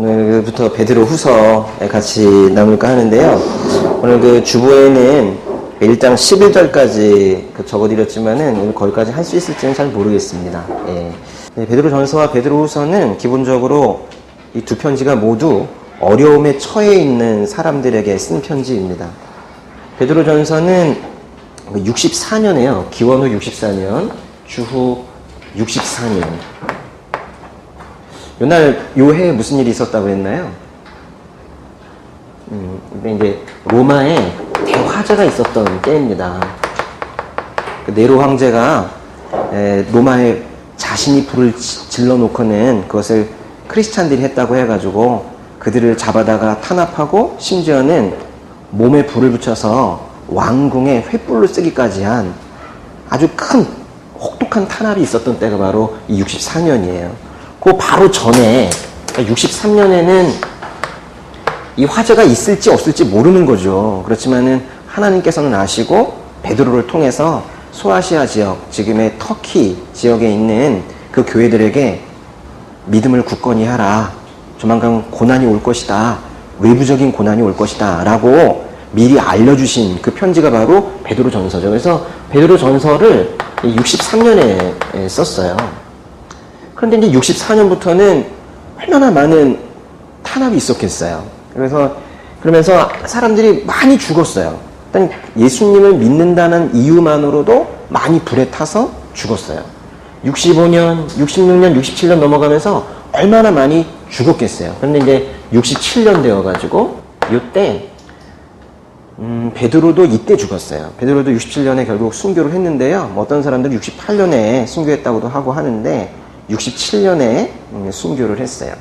오늘부터 베드로 후서에 같이 나눌까 하는데요. 오늘 그 주보에는 1장 11절까지 적어드렸지만은 오늘 거기까지 할 수 있을지는 잘 모르겠습니다. 예. 네, 베드로 전서와 베드로 후서는 기본적으로 이 두 편지가 모두 어려움에 처해 있는 사람들에게 쓴 편지입니다. 베드로 전서는 64년에요. 기원 후 64년, 주후 64년. 요날 요해에 무슨 일이 있었다고 했나요? 이제 로마에 대화재가 있었던 때입니다. 네로 황제가 로마에 자신이 불을 질러놓고는 그것을 크리스찬들이 했다고 해가지고 그들을 잡아다가 탄압하고 심지어는 몸에 불을 붙여서 왕궁에 횃불로 쓰기까지 한 아주 큰 혹독한 탄압이 있었던 때가 바로 이 64년이에요. 그 바로 전에 63년에는 이 화재가 있을지 없을지 모르는 거죠. 그렇지만은 하나님께서는 아시고 베드로를 통해서 소아시아 지역, 지금의 터키 지역에 있는 그 교회들에게 믿음을 굳건히 하라. 조만간 고난이 올 것이다. 외부적인 고난이 올 것이다. 라고 미리 알려주신 그 편지가 바로 베드로 전서죠. 그래서 베드로 전서를 63년에 썼어요. 그런데 이제 64년부터는 얼마나 많은 탄압이 있었겠어요. 그러면서 사람들이 많이 죽었어요. 일단 예수님을 믿는다는 이유만으로도 많이 불에 타서 죽었어요. 65년, 66년, 67년 넘어가면서 얼마나 많이 죽었겠어요. 그런데 이제 67년 되어가지고 이때 베드로도 이때 죽었어요. 베드로도 67년에 결국 순교를 했는데요. 어떤 사람들은 68년에 순교했다고도 하고 하는데 67년에 순교를 했어요.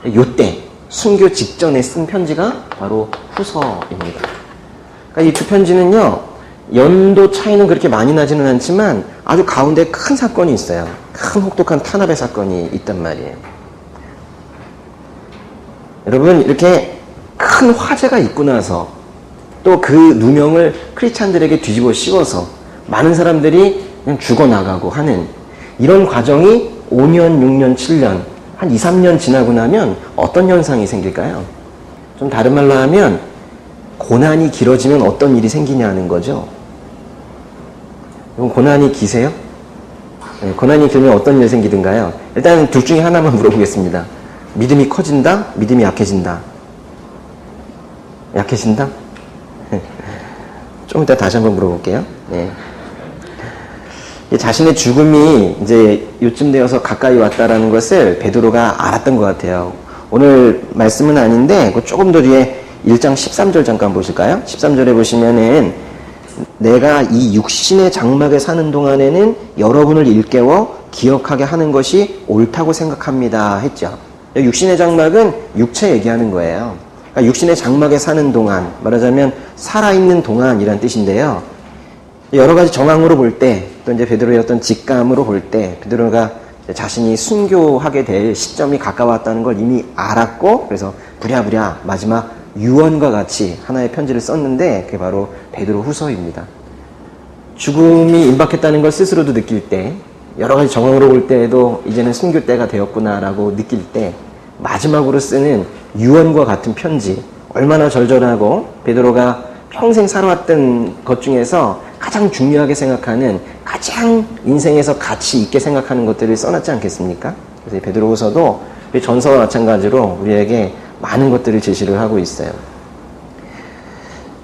이때 순교 직전에 쓴 편지가 바로 후서입니다. 그러니까 이 두 편지는요, 연도 차이는 그렇게 많이 나지는 않지만 아주 가운데 큰 사건이 있어요. 큰 혹독한 탄압의 사건이 있단 말이에요. 여러분, 이렇게 큰 화재가 있고 나서 또 그 누명을 크리스찬들에게 뒤집어 씌워서 많은 사람들이 그냥 죽어나가고 하는 이런 과정이 5년, 6년, 7년, 한 2, 3년 지나고 나면 어떤 현상이 생길까요? 좀 다른 말로 하면 고난이 길어지면 어떤 일이 생기냐는 거죠. 그럼 고난이 기세요? 네, 고난이 길면 어떤 일이 생기든가요? 일단 둘 중에 하나만 물어보겠습니다. 믿음이 커진다? 믿음이 약해진다? 약해진다? 좀 이따 다시 한번 물어볼게요. 네. 자신의 죽음이 이제 요쯤 되어서 가까이 왔다라는 것을 베드로가 알았던 것 같아요. 오늘 말씀은 아닌데 조금 더 뒤에 1장 13절 잠깐 보실까요? 13절에 보시면은 내가 이 육신의 장막에 사는 동안에는 여러분을 일깨워 기억하게 하는 것이 옳다고 생각합니다 했죠. 육신의 장막은 육체 얘기하는 거예요. 그러니까 육신의 장막에 사는 동안, 말하자면 살아있는 동안이란 뜻인데요. 여러 가지 정황으로 볼 때, 또 이제 베드로의 어떤 직감으로 볼 때, 베드로가 자신이 순교하게 될 시점이 가까웠다는 걸 이미 알았고, 그래서 부랴부랴 마지막 유언과 같이 하나의 편지를 썼는데, 그게 바로 베드로 후서입니다. 죽음이 임박했다는 걸 스스로도 느낄 때, 여러 가지 정황으로 볼 때에도 이제는 순교 때가 되었구나라고 느낄 때, 마지막으로 쓰는 유언과 같은 편지, 얼마나 절절하고 베드로가 평생 살아왔던 것 중에서 가장 중요하게 생각하는, 가장 인생에서 가치 있게 생각하는 것들을 써놨지 않겠습니까? 그래서 베드로후서도 전서와 마찬가지로 우리에게 많은 것들을 제시를 하고 있어요.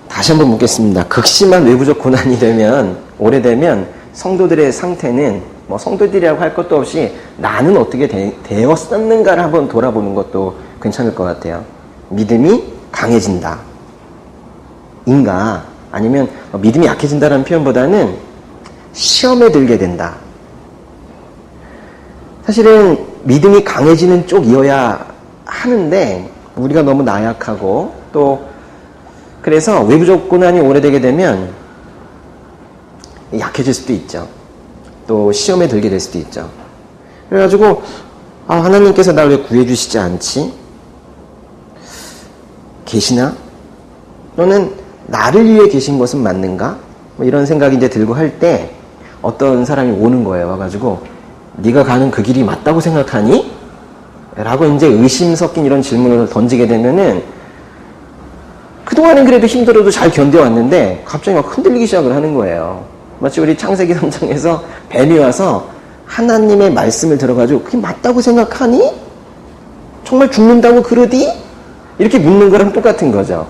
다시 한번 묻겠습니다. 극심한 외부적 고난이 되면, 오래되면 성도들의 상태는 성도들이라고 할 것도 없이 나는 어떻게 되었었는가를 한번 돌아보는 것도 괜찮을 것 같아요. 믿음이 강해진다. 인가? 아니면 믿음이 약해진다라는 표현보다는 시험에 들게 된다. 사실은 믿음이 강해지는 쪽이어야 하는데 우리가 너무 나약하고 또 그래서 외부적 고난이 오래되게 되면 약해질 수도 있죠. 또 시험에 들게 될 수도 있죠. 그래가지고 하나님께서 나를 왜 구해주시지 않지? 계시나? 또는 나를 위해 계신 것은 맞는가? 이런 생각이 이제 들고 할 때 어떤 사람이 오는 거예요. 와가지고 네가 가는 그 길이 맞다고 생각하니? 라고 이제 의심 섞인 이런 질문을 던지게 되면은 그동안은 그래도 힘들어도 잘 견뎌왔는데 갑자기 막 흔들리기 시작을 하는 거예요. 마치 우리 창세기 3장에서 뱀이 와서 하나님의 말씀을 들어가지고 그게 맞다고 생각하니? 정말 죽는다고 그러디? 이렇게 묻는 거랑 똑같은 거죠.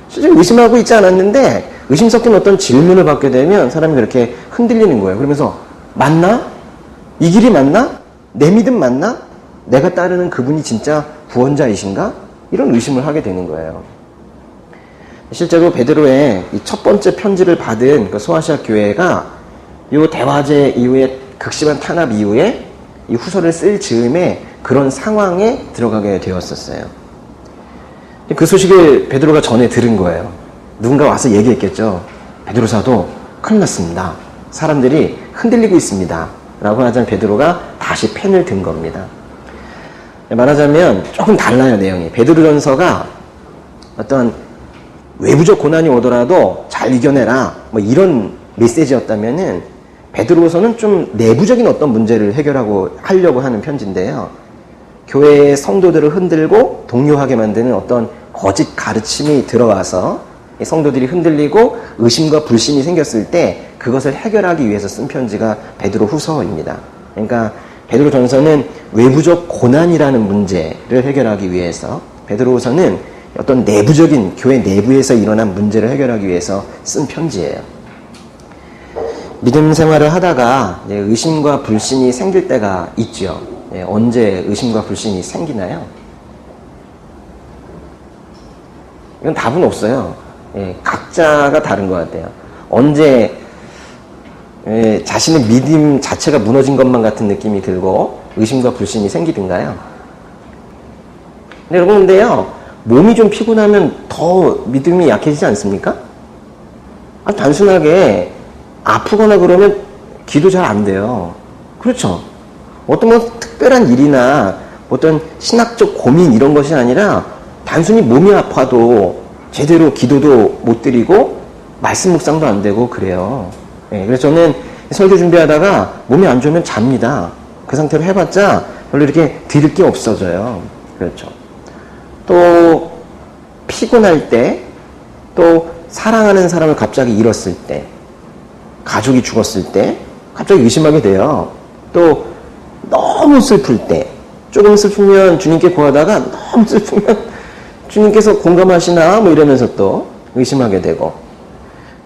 실제 의심하고 있지 않았는데 의심 섞인 어떤 질문을 받게 되면 사람이 그렇게 흔들리는 거예요. 그러면서 맞나? 이 길이 맞나? 내 믿음 맞나? 내가 따르는 그분이 진짜 구원자이신가? 이런 의심을 하게 되는 거예요. 실제로 베드로의 이 첫 번째 편지를 받은 그 소아시아 교회가 이 대화제 이후에 극심한 탄압 이후에 이 후서를 쓸 즈음에 그런 상황에 들어가게 되었었어요. 그 소식을 베드로가 전에 들은 거예요. 누군가 와서 얘기했겠죠. 베드로 사도 큰일 났습니다. 사람들이 흔들리고 있습니다. 라고 하자 베드로가 다시 펜을 든 겁니다. 말하자면 조금 달라요, 내용이. 베드로전서가 어떤 외부적 고난이 오더라도 잘 이겨내라 뭐 이런 메시지였다면은 베드로서는 좀 내부적인 어떤 문제를 하려고 하는 편지인데요. 교회의 성도들을 흔들고 동요하게 만드는 어떤 거짓 가르침이 들어와서 성도들이 흔들리고 의심과 불신이 생겼을 때 그것을 해결하기 위해서 쓴 편지가 베드로 후서입니다. 그러니까 베드로 전서는 외부적 고난이라는 문제를 해결하기 위해서, 베드로 후서는 어떤 내부적인 교회 내부에서 일어난 문제를 해결하기 위해서 쓴 편지예요. 믿음 생활을 하다가 의심과 불신이 생길 때가 있죠. 언제 의심과 불신이 생기나요? 이건 답은 없어요. 각자가 다른 것 같아요. 언제 자신의 믿음 자체가 무너진 것만 같은 느낌이 들고 의심과 불신이 생기든가요? 네, 여러분, 근데요, 몸이 좀 피곤하면 더 믿음이 약해지지 않습니까? 단순하게 아프거나 그러면 기도 잘 안 돼요. 그렇죠? 어떤 뭐 특별한 일이나 어떤 신학적 고민 이런 것이 아니라 단순히 몸이 아파도 제대로 기도도 못 드리고 말씀 묵상도 안 되고 그래요. 그래서 저는 설교 준비하다가 몸이 안 좋으면 잡니다. 그 상태로 해봤자 별로 이렇게 드릴 게 없어져요. 그렇죠. 또 피곤할 때, 또 사랑하는 사람을 갑자기 잃었을 때, 가족이 죽었을 때 갑자기 의심하게 돼요. 또 너무 슬플 때, 조금 슬프면 주님께 구하다가 너무 슬프면 주님께서 공감하시나 뭐 이러면서 또 의심하게 되고,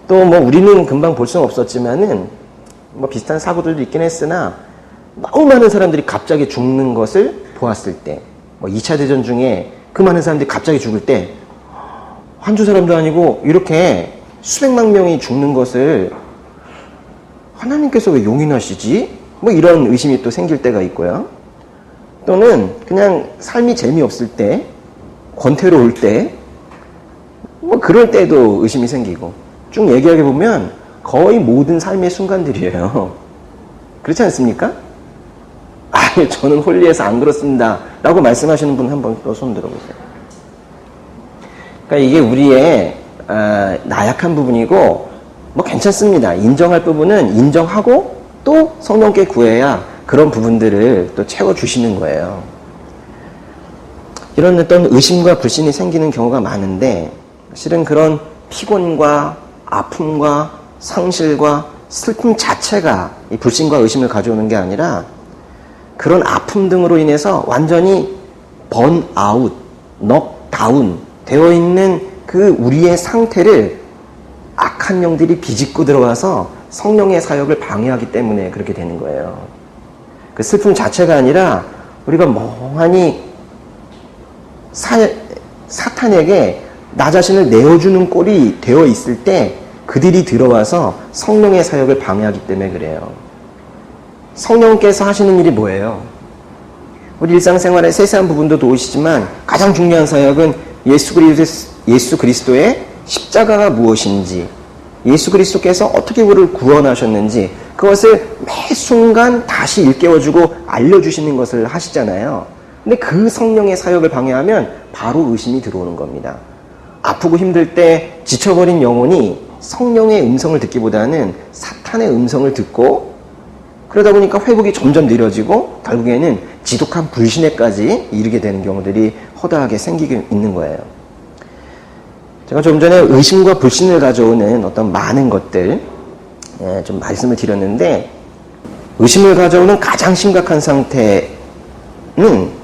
또 뭐 우리는 금방 볼 수는 없었지만은 뭐 비슷한 사고들도 있긴 했으나 너무 많은 사람들이 갑자기 죽는 것을 보았을 때, 뭐 2차 대전 중에 그 많은 사람들이 갑자기 죽을 때 한두 사람도 아니고 이렇게 수백만 명이 죽는 것을 하나님께서 왜 용인하시지? 뭐 이런 의심이 또 생길 때가 있고요. 또는 그냥 삶이 재미없을 때, 권태로울 때, 뭐 그럴 때도 의심이 생기고, 쭉 얘기하게 보면 거의 모든 삶의 순간들이에요. 그렇지 않습니까? 아니, 저는 홀리해서 안 그렇습니다. 라고 말씀하시는 분 한번 또 손 들어보세요. 그러니까 이게 우리의 나약한 부분이고, 뭐 괜찮습니다. 인정할 부분은 인정하고 또 성령께 구해야 그런 부분들을 또 채워주시는 거예요. 이런 어떤 의심과 불신이 생기는 경우가 많은데, 실은 그런 피곤과 아픔과 상실과 슬픔 자체가 이 불신과 의심을 가져오는 게 아니라 그런 아픔 등으로 인해서 완전히 번아웃, 넉다운 되어 있는 그 우리의 상태를 악한 영들이 비집고 들어와서 성령의 사역을 방해하기 때문에 그렇게 되는 거예요. 그 슬픔 자체가 아니라 우리가 멍하니 사탄에게 나 자신을 내어주는 꼴이 되어 있을 때 그들이 들어와서 성령의 사역을 방해하기 때문에 그래요. 성령께서 하시는 일이 뭐예요? 우리 일상생활의 세세한 부분도 도우시지만 가장 중요한 사역은 예수 그리스도의 십자가가 무엇인지, 예수 그리스도께서 어떻게 우리를 구원하셨는지 그것을 매 순간 다시 일깨워주고 알려주시는 것을 하시잖아요. 근데 그 성령의 사역을 방해하면 바로 의심이 들어오는 겁니다. 아프고 힘들 때 지쳐버린 영혼이 성령의 음성을 듣기보다는 사탄의 음성을 듣고 그러다 보니까 회복이 점점 느려지고 결국에는 지독한 불신에까지 이르게 되는 경우들이 허다하게 생기게 있는 거예요. 제가 좀 전에 의심과 불신을 가져오는 어떤 많은 것들 좀 말씀을 드렸는데, 의심을 가져오는 가장 심각한 상태는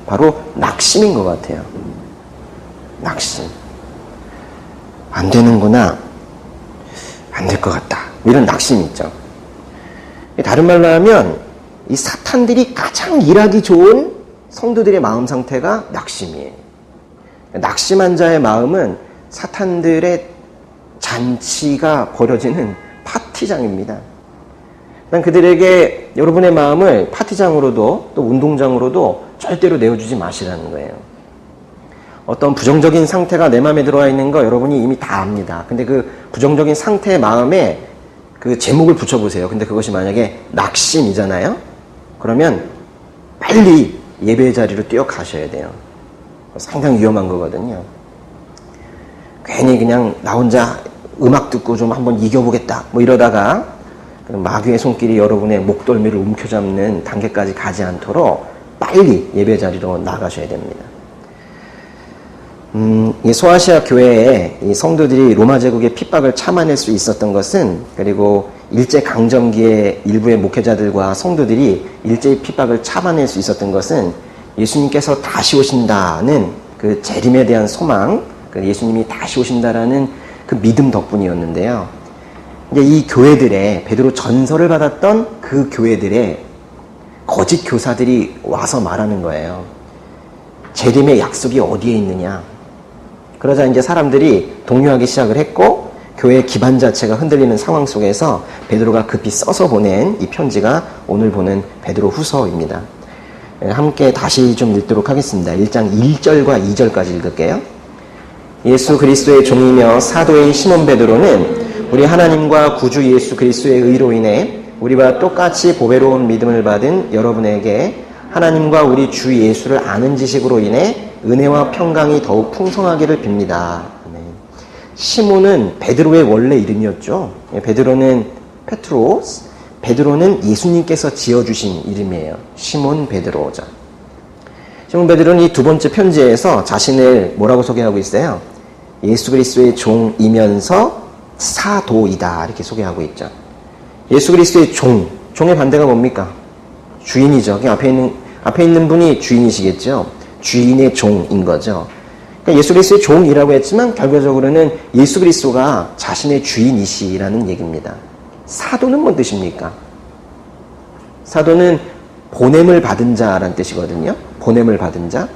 바로 낙심인 것 같아요. 낙심. 안 되는구나. 안 될 것 같다. 이런 낙심이 있죠. 다른 말로 하면 이 사탄들이 가장 일하기 좋은 성도들의 마음 상태가 낙심이에요. 낙심한 자의 마음은 사탄들의 잔치가 벌어지는 파티장입니다. 그들에게 여러분의 마음을 파티장으로도 또 운동장으로도 절대로 내어주지 마시라는 거예요. 어떤 부정적인 상태가 내 마음에 들어와 있는 거 여러분이 이미 다 압니다. 근데 그 부정적인 상태의 마음에 그 제목을 붙여보세요. 근데 그것이 만약에 낙심이잖아요? 그러면 빨리 예배의 자리로 뛰어가셔야 돼요. 상당히 위험한 거거든요. 괜히 그냥 나 혼자 음악 듣고 좀 한번 이겨보겠다 뭐 이러다가 마귀의 손길이 여러분의 목덜미를 움켜잡는 단계까지 가지 않도록 빨리 예배 자리로 나가셔야 됩니다. 이 소아시아 교회에 이 성도들이 로마 제국의 핍박을 참아낼 수 있었던 것은, 그리고 일제 강점기에 일부의 목회자들과 성도들이 일제의 핍박을 참아낼 수 있었던 것은 예수님께서 다시 오신다는 그 재림에 대한 소망, 그 예수님이 다시 오신다라는 그 믿음 덕분이었는데요. 이제 이 교회들의, 베드로 전설을 받았던 그 교회들의 거짓 교사들이 와서 말하는 거예요. 재림의 약속이 어디에 있느냐. 그러자 이제 사람들이 동요하기 시작을 했고, 교회의 기반 자체가 흔들리는 상황 속에서 베드로가 급히 써서 보낸 이 편지가 오늘 보는 베드로 후서입니다. 함께 다시 좀 읽도록 하겠습니다. 1장 1절과 2절까지 읽을게요. 예수 그리스도의 종이며 사도인 시몬 베드로는 우리 하나님과 구주 예수 그리스도의 의로 인해 우리와 똑같이 보배로운 믿음을 받은 여러분에게 하나님과 우리 주 예수를 아는 지식으로 인해 은혜와 평강이 더욱 풍성하기를 빕니다. 시몬은 베드로의 원래 이름이었죠. 베드로는 페트로스, 베드로는 예수님께서 지어주신 이름이에요. 시몬 베드로죠. 시몬 베드로는 이 두 번째 편지에서 자신을 뭐라고 소개하고 있어요? 예수 그리스도의 종이면서 사도이다, 이렇게 소개하고 있죠. 예수 그리스도의 종의 반대가 뭡니까? 주인이죠. 앞에 있는 분이 주인이시겠죠. 주인의 종인 거죠. 그러니까 예수 그리스도의 종이라고 했지만 결과적으로는 예수 그리스도가 자신의 주인이시라는 얘기입니다. 사도는 뭔 뜻입니까? 사도는 보냄을 받은 자라는 뜻이거든요. 보냄을 받은 자.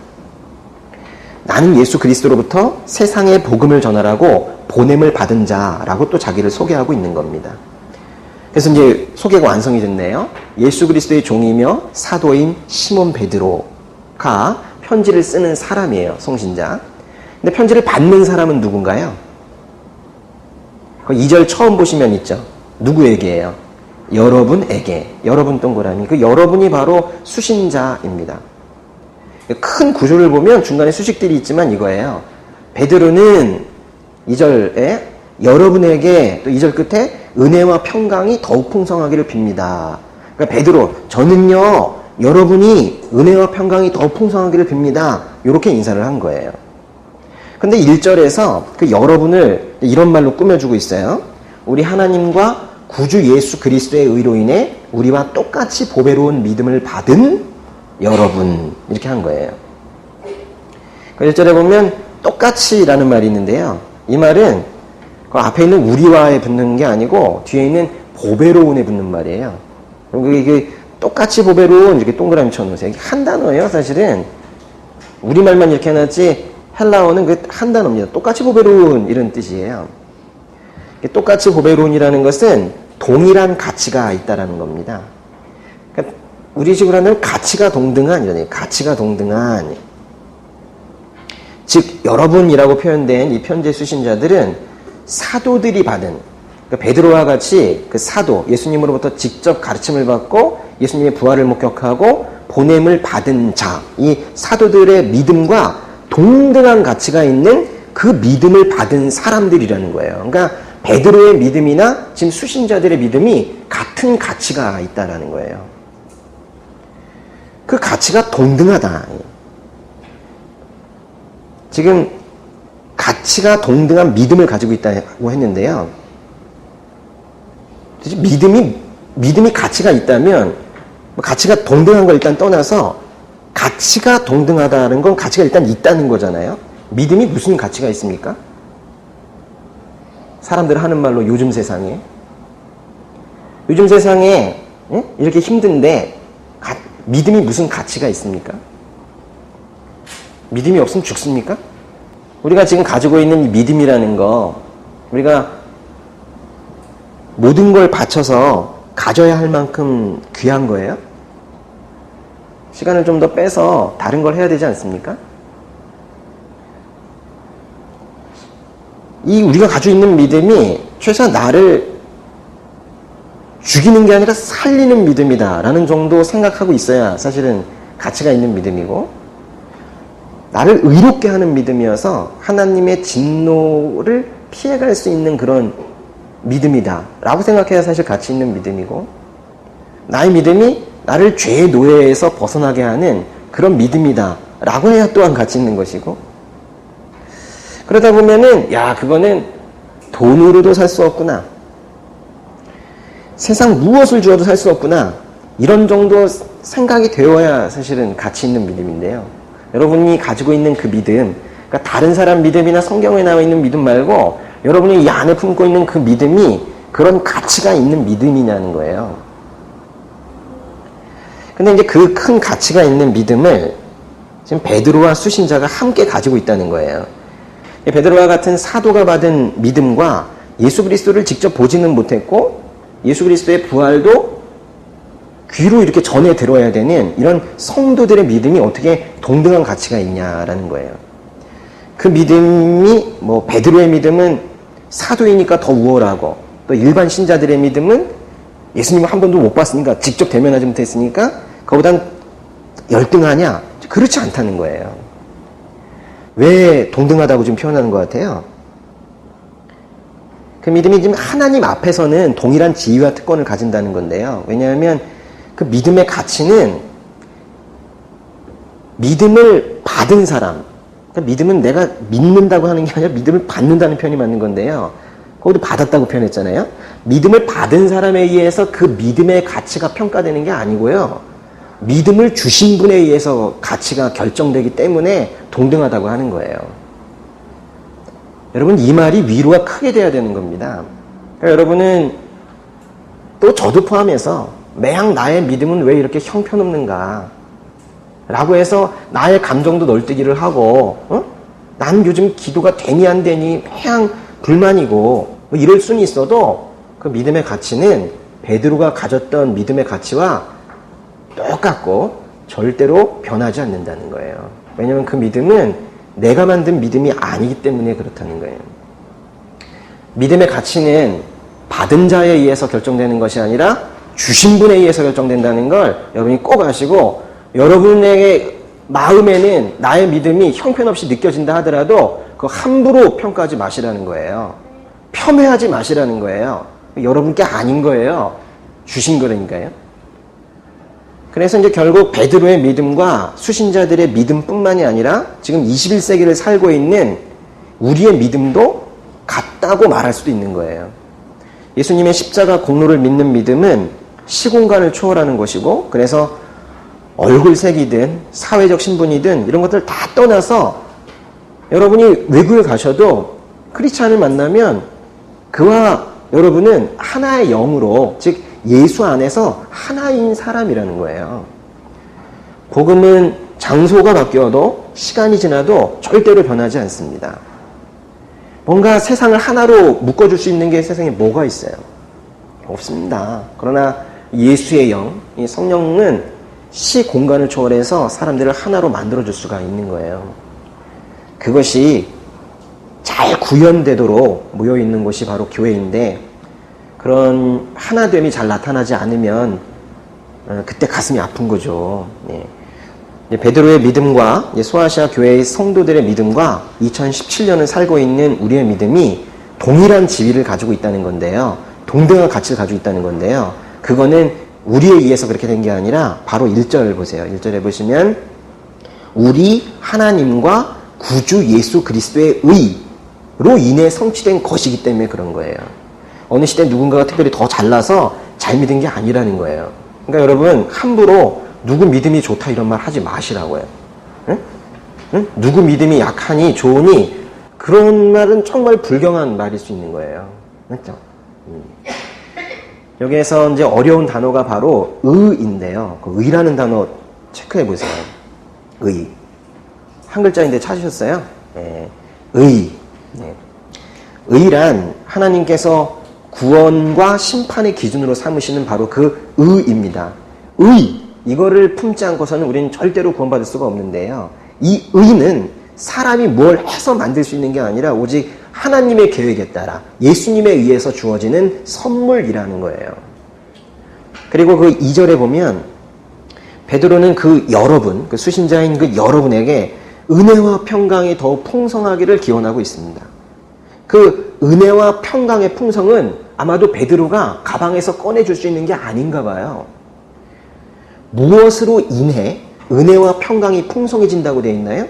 나는 예수 그리스도로부터 세상에 복음을 전하라고 보냄을 받은 자라고 또 자기를 소개하고 있는 겁니다. 그래서 이제 소개가 완성이 됐네요. 예수 그리스도의 종이며 사도인 시몬 베드로가 편지를 쓰는 사람이에요. 송신자. 근데 편지를 받는 사람은 누군가요? 2절 처음 보시면 있죠. 누구에게예요? 여러분에게. 여러분 동그라미. 그 여러분이 바로 수신자입니다. 큰 구조를 보면 중간에 수식들이 있지만 이거예요. 베드로는 2절에 여러분에게, 또 2절 끝에 은혜와 평강이 더욱 풍성하기를 빕니다. 그러니까 베드로, 저는요 여러분이 은혜와 평강이 더욱 풍성하기를 빕니다. 이렇게 인사를 한 거예요. 근데 1절에서 그 여러분을 이런 말로 꾸며주고 있어요. 우리 하나님과 구주 예수 그리스도의 의로 인해 우리와 똑같이 보배로운 믿음을 받은 여러분, 이렇게 한 거예요. 1절에 보면 똑같이라는 말이 있는데요. 이 말은 그 앞에 있는 우리와에 붙는 게 아니고 뒤에 있는 보배로운에 붙는 말이에요. 그리고 이게 똑같이 보배로운, 이렇게 동그라미 쳐놓으세요. 이게 한 단어예요, 사실은. 우리말만 이렇게 해놨지 헬라어는 그 한 단어입니다. 똑같이 보배로운, 이런 뜻이에요. 똑같이 보배로운이라는 것은 동일한 가치가 있다라는 겁니다. 그러니까 우리식으로 하면 가치가 동등한, 이런 가치가 동등한. 즉 여러분이라고 표현된 이 편지의 수신자들은 사도들이 받은, 그러니까 베드로와 같이 그 사도, 예수님으로부터 직접 가르침을 받고 예수님의 부활을 목격하고 보냄을 받은 자, 이 사도들의 믿음과 동등한 가치가 있는 그 믿음을 받은 사람들이라는 거예요. 그러니까 베드로의 믿음이나 지금 수신자들의 믿음이 같은 가치가 있다라는 거예요. 그 가치가 동등하다. 지금 가치가 동등한 믿음을 가지고 있다고 했는데요. 믿음이 가치가 있다면 가치가 동등한 걸 일단 떠나서 가치가 동등하다는 건 가치가 일단 있다는 거잖아요. 믿음이 무슨 가치가 있습니까? 사람들 하는 말로 요즘 세상에 이렇게 힘든데 믿음이 무슨 가치가 있습니까? 믿음이 없으면 죽습니까? 우리가 지금 가지고 있는 이 믿음이라는 거 우리가 모든 걸 바쳐서 가져야 할 만큼 귀한 거예요? 시간을 좀 더 빼서 다른 걸 해야 되지 않습니까? 이 우리가 가지고 있는 믿음이 최소한 나를 죽이는 게 아니라 살리는 믿음이다라는 정도 생각하고 있어야 사실은 가치가 있는 믿음이고, 나를 의롭게 하는 믿음이어서 하나님의 진노를 피해갈 수 있는 그런 믿음이다 라고 생각해야 사실 가치 있는 믿음이고, 나의 믿음이 나를 죄의 노예에서 벗어나게 하는 그런 믿음이다 라고 해야 또한 가치 있는 것이고, 그러다 보면은 그거는 돈으로도 살 수 없구나, 세상 무엇을 주어도 살 수 없구나, 이런 정도 생각이 되어야 사실은 가치 있는 믿음인데요. 여러분이 가지고 있는 그 믿음, 그러니까 다른 사람 믿음이나 성경에 나와 있는 믿음 말고 여러분이 이 안에 품고 있는 그 믿음이 그런 가치가 있는 믿음이냐는 거예요. 근데 이제 그 큰 가치가 있는 믿음을 지금 베드로와 수신자가 함께 가지고 있다는 거예요. 베드로와 같은 사도가 받은 믿음과 예수 그리스도를 직접 보지는 못했고 예수 그리스도의 부활도 귀로 이렇게 전해 들어야 되는 이런 성도들의 믿음이 어떻게 동등한 가치가 있냐라는 거예요. 그 믿음이 베드로의 믿음은 사도이니까 더 우월하고, 또 일반 신자들의 믿음은 예수님을 한 번도 못 봤으니까, 직접 대면하지 못했으니까 그보단 열등하냐? 그렇지 않다는 거예요. 왜 동등하다고 좀 표현하는 것 같아요? 그 믿음이 지금 하나님 앞에서는 동일한 지위와 특권을 가진다는 건데요. 왜냐하면 그 믿음의 가치는 믿음을 받은 사람, 그러니까 믿음은 내가 믿는다고 하는 게 아니라 믿음을 받는다는 표현이 맞는 건데요. 거기도 받았다고 표현했잖아요. 믿음을 받은 사람에 의해서 그 믿음의 가치가 평가되는 게 아니고요. 믿음을 주신 분에 의해서 가치가 결정되기 때문에 동등하다고 하는 거예요. 여러분, 이 말이 위로가 크게 돼야 되는 겁니다. 그러니까 여러분은, 또 저도 포함해서 매양 나의 믿음은 왜 이렇게 형편없는가 라고 해서 나의 감정도 널뛰기를 하고, 난 요즘 기도가 되니 안 되니 매양 불만이고 이럴 수는 있어도 그 믿음의 가치는 베드로가 가졌던 믿음의 가치와 똑같고 절대로 변하지 않는다는 거예요. 왜냐하면 그 믿음은 내가 만든 믿음이 아니기 때문에 그렇다는 거예요. 믿음의 가치는 받은 자에 의해서 결정되는 것이 아니라 주신 분에 의해서 결정된다는 걸 여러분이 꼭 아시고, 여러분의 마음에는 나의 믿음이 형편없이 느껴진다 하더라도 그거 함부로 평가하지 마시라는 거예요. 폄훼하지 마시라는 거예요. 여러분께 아닌 거예요. 주신 거라니까요. 그래서 이제 결국 베드로의 믿음과 수신자들의 믿음뿐만이 아니라 지금 21세기를 살고 있는 우리의 믿음도 같다고 말할 수도 있는 거예요. 예수님의 십자가 공로를 믿는 믿음은 시공간을 초월하는 것이고, 그래서 얼굴색이든 사회적 신분이든 이런 것들 다 떠나서 여러분이 외국에 가셔도 크리스찬을 만나면 그와 여러분은 하나의 영으로, 즉 예수 안에서 하나인 사람이라는 거예요. 복음은 장소가 바뀌어도 시간이 지나도 절대로 변하지 않습니다. 뭔가 세상을 하나로 묶어줄 수 있는 게 세상에 뭐가 있어요? 없습니다. 그러나 예수의 영, 이 성령은 시 공간을 초월해서 사람들을 하나로 만들어줄 수가 있는 거예요. 그것이 잘 구현되도록 모여있는 곳이 바로 교회인데, 그런 하나됨이 잘 나타나지 않으면 그때 가슴이 아픈 거죠. 베드로의 믿음과 소아시아 교회의 성도들의 믿음과 2017년을 살고 있는 우리의 믿음이 동일한 지위를 가지고 있다는 건데요. 동등한 가치를 가지고 있다는 건데요. 그거는 우리에 의해서 그렇게 된 게 아니라 바로 1절 보세요. 1절에 보시면 우리 하나님과 구주 예수 그리스도의 의로 인해 성취된 것이기 때문에 그런 거예요. 어느 시대 누군가가 특별히 더 잘나서 잘 믿은 게 아니라는 거예요. 그러니까 여러분 함부로 누구 믿음이 좋다 이런 말 하지 마시라고요. 응? 응? 누구 믿음이 약하니 좋으니 그런 말은 정말 불경한 말일 수 있는 거예요. 맞죠? 여기에서 이제 어려운 단어가 바로 의인데요. 그 의라는 단어 체크해 보세요. 의. 한 글자인데 찾으셨어요? 네. 의. 네. 의란 하나님께서 구원과 심판의 기준으로 삼으시는 바로 그 의입니다. 의. 이거를 품지 않고서는 우리는 절대로 구원받을 수가 없는데요. 이 의는 사람이 뭘 해서 만들 수 있는 게 아니라 오직 하나님의 계획에 따라 예수님에 의해서 주어지는 선물이라는 거예요. 그리고 그 2절에 보면 베드로는 그 여러분, 그 수신자인 그 여러분에게 은혜와 평강이 더 풍성하기를 기원하고 있습니다. 그 은혜와 평강의 풍성은 아마도 베드로가 가방에서 꺼내줄 수 있는 게 아닌가 봐요. 무엇으로 인해 은혜와 평강이 풍성해진다고 되어 있나요?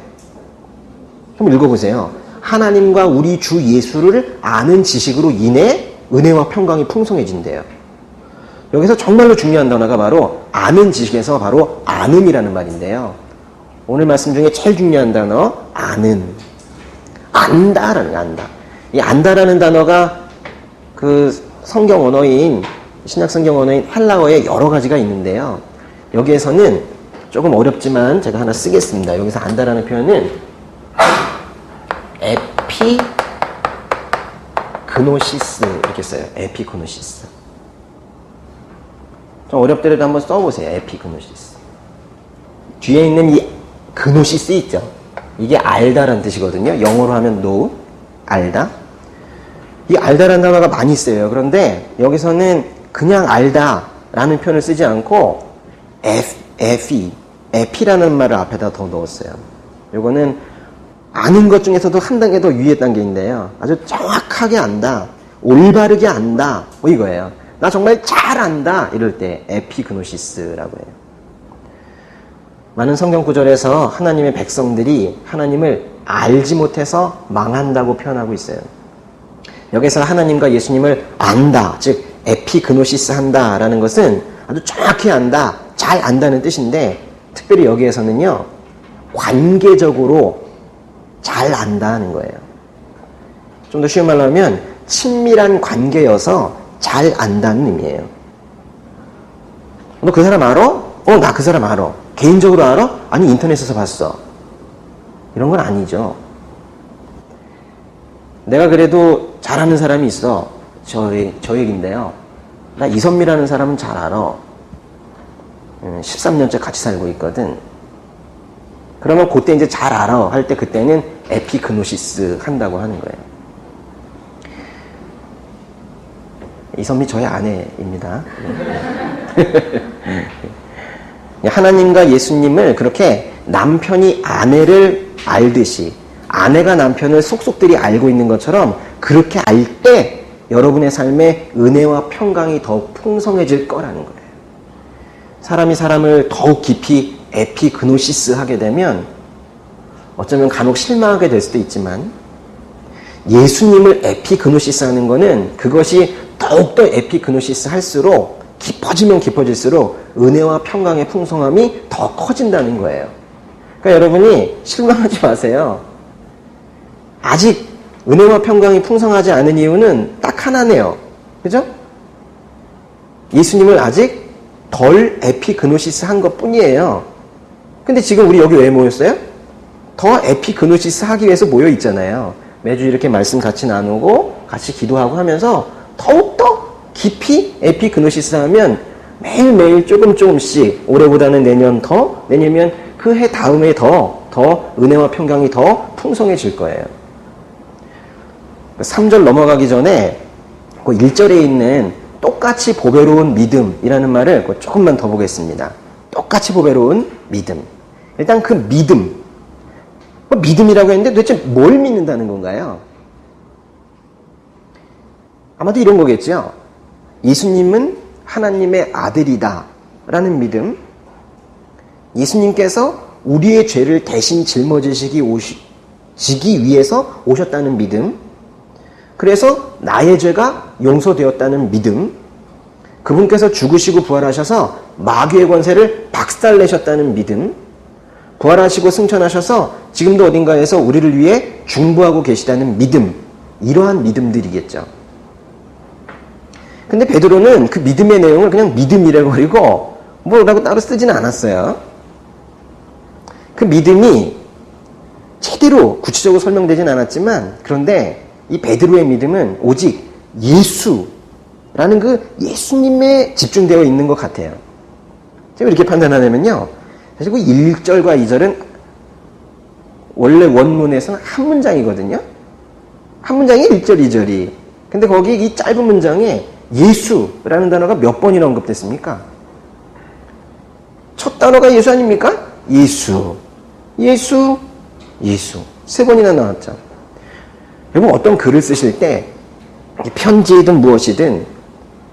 한번 읽어보세요. 하나님과 우리 주 예수를 아는 지식으로 인해 은혜와 평강이 풍성해진대요. 여기서 정말로 중요한 단어가 바로 아는 지식에서 바로 아는이라는 말인데요. 오늘 말씀 중에 제일 중요한 단어 아는. 안다라는 거, 안다. 이 안다라는 단어가 그 성경 언어인 신약 성경 언어인 헬라어에 여러 가지가 있는데요. 여기에서는 조금 어렵지만 제가 하나 쓰겠습니다. 여기서 안다라는 표현은 에피그노시스 이렇게 써요. 에피그노시스. 좀 어렵더라도 한번 써보세요. 에피그노시스. 뒤에 있는 이 그노시스 있죠. 이게 알다라는 뜻이거든요. 영어로 하면 know, 알다. 이 알다라는 단어가 많이 쓰여요. 그런데 여기서는 그냥 알다라는 표현을 쓰지 않고 에피라는 말을 앞에다 더 넣었어요. 요거는 아는 것 중에서도 한 단계 더 위의 단계인데요. 아주 정확하게 안다, 올바르게 안다, 뭐 이거예요. 나 정말 잘 안다 이럴 때 에피그노시스라고 해요. 많은 성경 구절에서 하나님의 백성들이 하나님을 알지 못해서 망한다고 표현하고 있어요. 여기서 하나님과 예수님을 안다, 즉 에피그노시스 한다라는 것은 아주 정확히 안다, 잘 안다는 뜻인데 특별히 여기에서는요 관계적으로 잘 안다는 거예요. 좀 더 쉬운 말로 하면 친밀한 관계여서 잘 안다는 의미예요. 너 그 사람 알아? 나 그 사람 알아. 개인적으로 알아? 아니 인터넷에서 봤어. 이런 건 아니죠. 내가 그래도 잘 아는 사람이 있어. 저 얘기인데요. 나 이선미라는 사람은 잘 알아. 13년째 같이 살고 있거든. 그러면 그때 이제 잘 알아 할 때 그때는 에피그노시스 한다고 하는 거예요. 이선미 저의 아내입니다. 하나님과 예수님을 그렇게 남편이 아내를 알듯이 아내가 남편을 속속들이 알고 있는 것처럼 그렇게 알 때 여러분의 삶에 은혜와 평강이 더 풍성해질 거라는 거예요. 사람이 사람을 더욱 깊이 에피그노시스 하게 되면 어쩌면 간혹 실망하게 될 수도 있지만 예수님을 에피그노시스 하는 거는 그것이 더욱더 에피그노시스 할수록 깊어지면 깊어질수록 은혜와 평강의 풍성함이 더 커진다는 거예요. 그러니까 여러분이 실망하지 마세요. 아직 은혜와 평강이 풍성하지 않은 이유는 딱 하나네요. 그죠? 예수님을 아직 덜 에피그노시스 한 것 뿐이에요. 근데 지금 우리 여기 왜 모였어요? 더 에피그노시스 하기 위해서 모여 있잖아요. 매주 이렇게 말씀 같이 나누고 같이 기도하고 하면서 더욱더 깊이 에피그노시스 하면 매일매일 조금씩 올해보다는 내년 더, 내년이면 그 해 다음에 더 은혜와 평강이 더 풍성해질 거예요. 3절 넘어가기 전에 그 1절에 있는 똑같이 보배로운 믿음이라는 말을 조금만 더 보겠습니다. 똑같이 보배로운 믿음. 일단 그 믿음. 믿음이라고 했는데 도대체 뭘 믿는다는 건가요? 아마도 이런 거겠죠. 예수님은 하나님의 아들이다 라는 믿음, 예수님께서 우리의 죄를 대신 짊어지시기 위해서 오셨다는 믿음, 그래서 나의 죄가 용서되었다는 믿음, 그분께서 죽으시고 부활하셔서 마귀의 권세를 박살내셨다는 믿음, 부활하시고 승천하셔서 지금도 어딘가에서 우리를 위해 중보하고 계시다는 믿음, 이러한 믿음들이겠죠. 근데 베드로는 그 믿음의 내용을 그냥 믿음이래 버리고 뭐라고 따로 쓰지는 않았어요. 그 믿음이 제대로 구체적으로 설명되진 않았지만, 그런데 이 베드로의 믿음은 오직 예수라는 그 예수님에 집중되어 있는 것 같아요. 제가 이렇게 판단하냐면요, 사실 그 1절과 2절은 원래 원문에서는 한 문장이거든요. 한 문장에 1절, 2절이. 근데 거기 이 짧은 문장에 예수라는 단어가 몇 번이나 언급됐습니까? 첫 단어가 예수 아닙니까? 예수. 예수. 예수. 3번이나 나왔죠. 여러분, 어떤 글을 쓰실 때 편지든 무엇이든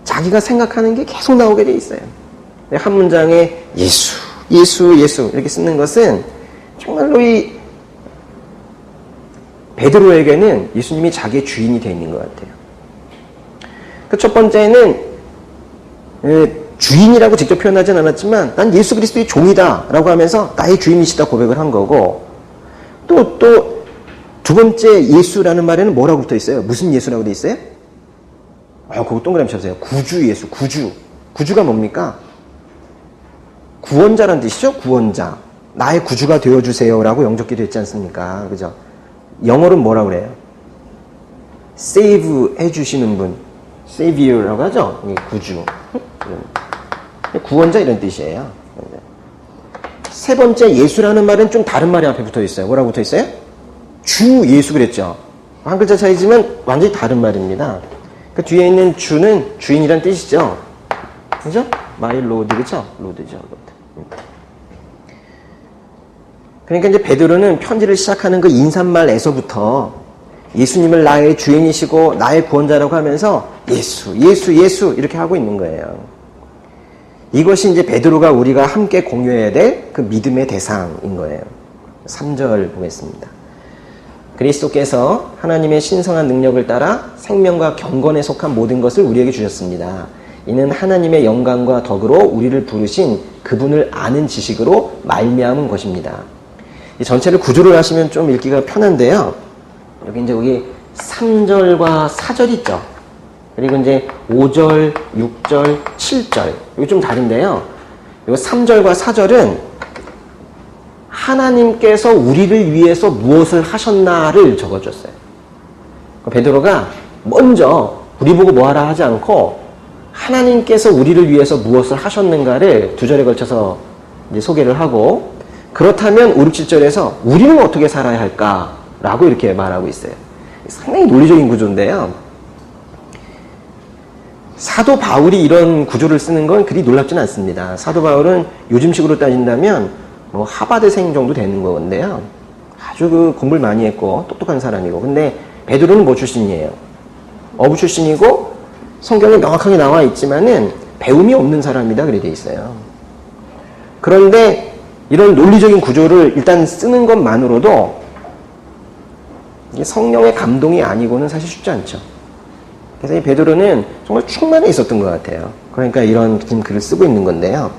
자기가 생각하는 게 계속 나오게 돼 있어요. 한 문장에 예수, 예수, 예수 이렇게 쓰는 것은 정말로 이 베드로에게는 예수님이 자기의 주인이 되어 있는 것 같아요. 그 첫 번째는 주인이라고 직접 표현하진 않았지만 난 예수 그리스도의 종이다 라고 하면서 나의 주인이시다 고백을 한 거고, 또 두 번째 예수라는 말에는 뭐라고 붙어 있어요? 무슨 예수라고 돼 있어요? 그거 동그라미 쳐주세요. 구주 예수, 구주. 구주가 뭡니까? 구원자란 뜻이죠? 구원자. 나의 구주가 되어주세요 라고 영접기도 했지 않습니까? 그죠? 영어로는 뭐라고 그래요? save 해주시는 분. savior라고 하죠? 구주. 구원자 이런 뜻이에요. 세 번째 예수라는 말은 좀 다른 말이 앞에 붙어 있어요. 뭐라고 붙어 있어요? 주 예수 그랬죠. 한 글자 차이지만 완전히 다른 말입니다. 그 뒤에 있는 주는 주인이란 뜻이죠. 그죠? 마이 로드, 그죠? 로드죠. 로드. 그러니까 이제 베드로는 편지를 시작하는 그 인사말에서부터 예수님을 나의 주인이시고 나의 구원자라고 하면서 예수, 예수, 예수 이렇게 하고 있는 거예요. 이것이 이제 베드로가 우리가 함께 공유해야 될 그 믿음의 대상인 거예요. 3절 보겠습니다. 그리스도께서 하나님의 신성한 능력을 따라 생명과 경건에 속한 모든 것을 우리에게 주셨습니다. 이는 하나님의 영광과 덕으로 우리를 부르신 그분을 아는 지식으로 말미암은 것입니다. 이 전체를 구조를 하시면 좀 읽기가 편한데요. 여기 3절과 4절 있죠. 그리고 이제 5절, 6절, 7절. 이거 좀 다른데요. 이 3절과 4절은 하나님께서 우리를 위해서 무엇을 하셨나를 적어줬어요. 베드로가 먼저 우리 보고 뭐하라 하지 않고 하나님께서 우리를 위해서 무엇을 하셨는가를 2절에 걸쳐서 이제 소개를 하고, 그렇다면 5, 6, 7절에서 우리는 어떻게 살아야 할까라고 이렇게 말하고 있어요. 상당히 논리적인 구조인데요. 사도 바울이 이런 구조를 쓰는 건 그리 놀랍지는 않습니다. 사도 바울은 요즘식으로 따진다면 뭐 하버드생 정도 되는 건데요. 아주 그 공부를 많이 했고 똑똑한 사람이고, 근데 베드로는 뭐 출신이에요? 어부 출신이고 성경에 명확하게 나와 있지만은 배움이 없는 사람이다 그래 돼 있어요. 그런데 이런 논리적인 구조를 일단 쓰는 것만으로도 이게 성령의 감동이 아니고는 사실 쉽지 않죠. 그래서 이 베드로는 정말 충만해 있었던 것 같아요. 그러니까 이런 긴 글을 쓰고 있는 건데요.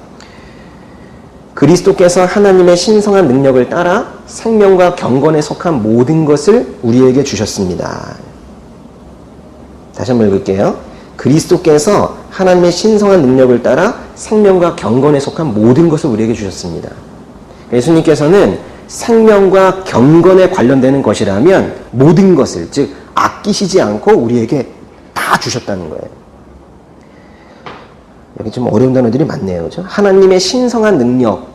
그리스도께서 하나님의 신성한 능력을 따라 생명과 경건에 속한 모든 것을 우리에게 주셨습니다. 다시 한번 읽을게요. 그리스도께서 하나님의 신성한 능력을 따라 생명과 경건에 속한 모든 것을 우리에게 주셨습니다. 예수님께서는 생명과 경건에 관련되는 것이라면 모든 것을, 즉 아끼시지 않고 우리에게 다 주셨다는 거예요. 여기 좀 어려운 단어들이 많네요. 그렇죠? 하나님의 신성한 능력,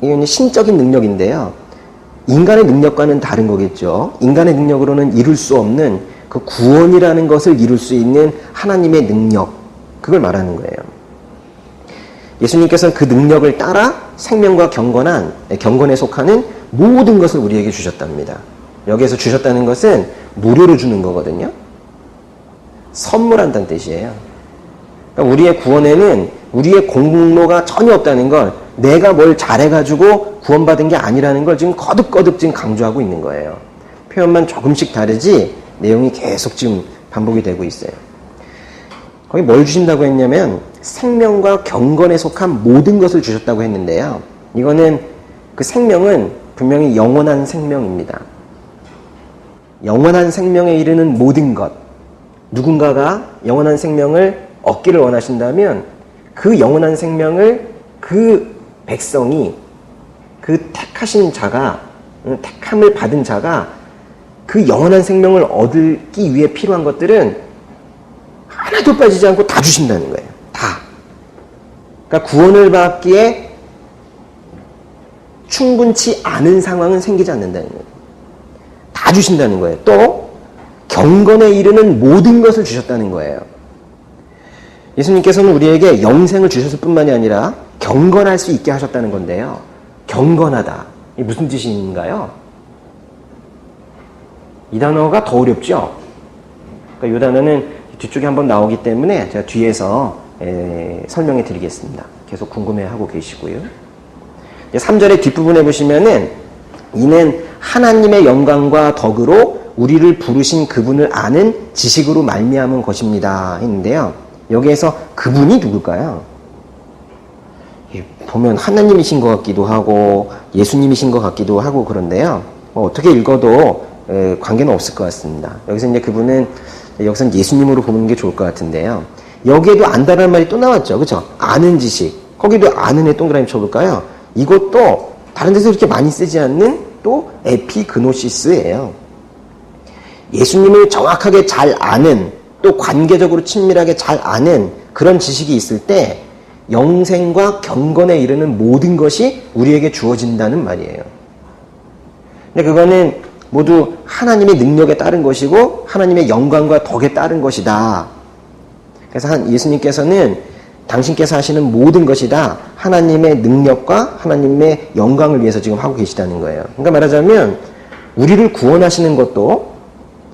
이건 신적인 능력인데요. 인간의 능력과는 다른 거겠죠. 인간의 능력으로는 이룰 수 없는 그 구원이라는 것을 이룰 수 있는 하나님의 능력, 그걸 말하는 거예요. 예수님께서는 그 능력을 따라 생명과 경건에 속하는 모든 것을 우리에게 주셨답니다. 여기에서 주셨다는 것은 무료로 주는 거거든요. 선물한다는 뜻이에요. 그러니까 우리의 구원에는 우리의 공로가 전혀 없다는 걸, 내가 뭘 잘해가지고 구원받은 게 아니라는 걸 지금 거듭거듭 지금 강조하고 있는 거예요. 표현만 조금씩 다르지 내용이 계속 지금 반복이 되고 있어요. 거기 뭘 주신다고 했냐면 생명과 경건에 속한 모든 것을 주셨다고 했는데요. 이거는 그 생명은 분명히 영원한 생명입니다. 영원한 생명에 이르는 모든 것. 누군가가 영원한 생명을 얻기를 원하신다면 그 영원한 생명을 그 백성이, 그 택하신 자가, 택함을 받은 자가 그 영원한 생명을 얻기 위해 필요한 것들은 하나도 빠지지 않고 다 주신다는 거예요. 다. 그러니까 구원을 받기에 충분치 않은 상황은 생기지 않는다는 거예요. 다 주신다는 거예요. 또 경건에 이르는 모든 것을 주셨다는 거예요. 예수님께서는 우리에게 영생을 주셨을 뿐만이 아니라 경건할 수 있게 하셨다는 건데요. 경건하다. 이게 무슨 뜻인가요? 이 단어가 더 어렵죠? 그러니까 이 단어는 뒤쪽에 한번 나오기 때문에 제가 뒤에서 설명해 드리겠습니다. 계속 궁금해하고 계시고요. 3절의 뒷부분에 보시면은 이는 하나님의 영광과 덕으로 우리를 부르신 그분을 아는 지식으로 말미암은 것입니다 했는데요. 여기에서 그분이 누굴까요? 보면 하나님이신 것 같기도 하고 예수님이신 것 같기도 하고 그런데요. 어떻게 읽어도 관계는 없을 것 같습니다. 여기서 이제 그분은 여기서 예수님으로 보는 게 좋을 것 같은데요. 여기에도 안다라는 말이 또 나왔죠. 그렇죠? 아는 지식. 거기도 아는 애 동그라미 쳐볼까요? 이것도 다른 데서 이렇게 많이 쓰지 않는 또 에피그노시스예요. 예수님을 정확하게 잘 아는, 또 관계적으로 친밀하게 잘 아는 그런 지식이 있을 때 영생과 경건에 이르는 모든 것이 우리에게 주어진다는 말이에요. 근데 그거는 모두 하나님의 능력에 따른 것이고 하나님의 영광과 덕에 따른 것이다. 그래서 예수님께서는 당신께서 하시는 모든 것이 다 하나님의 능력과 하나님의 영광을 위해서 지금 하고 계시다는 거예요. 그러니까 말하자면 우리를 구원하시는 것도,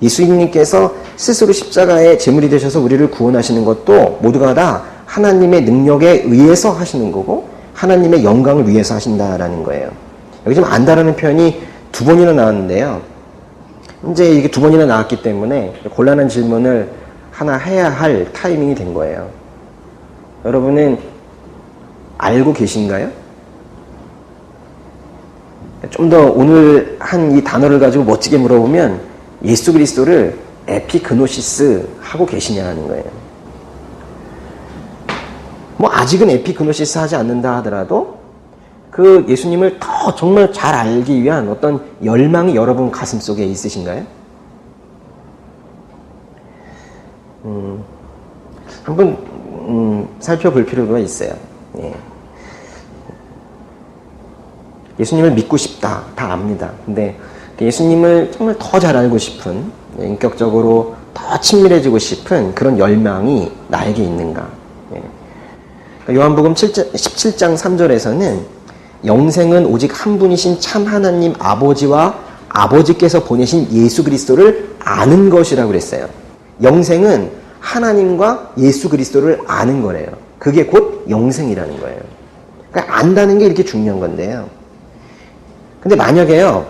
예수님께서 스스로 십자가의 제물이 되셔서 우리를 구원하시는 것도 모두가 다 하나님의 능력에 의해서 하시는 거고 하나님의 영광을 위해서 하신다라는 거예요. 여기 지금 안다라는 표현이 2번이나 나왔는데요. 이제 이게 2번이나 나왔기 때문에 곤란한 질문을 하나 해야 할 타이밍이 된 거예요. 여러분은 알고 계신가요? 좀 더 오늘 한 이 단어를 가지고 멋지게 물어보면 예수 그리스도를 에피그노시스 하고 계시냐 하는 거예요. 뭐 아직은 에피그노시스 하지 않는다 하더라도 그 예수님을 더 정말 잘 알기 위한 어떤 열망이 여러분 가슴 속에 있으신가요? 한번 살펴볼 필요가 있어요. 예. 예수님을 믿고 싶다. 다 압니다. 근데 예수님을 정말 더 잘 알고 싶은, 인격적으로 더 친밀해지고 싶은 그런 열망이 나에게 있는가. 예. 요한복음 17장 3절에서는 영생은 오직 한 분이신 참 하나님 아버지와 아버지께서 보내신 예수 그리스도를 아는 것이라고 그랬어요. 영생은 하나님과 예수 그리스도를 아는 거래요. 그게 곧 영생이라는 거예요. 그러니까 안다는 게 이렇게 중요한 건데요. 근데 만약에요,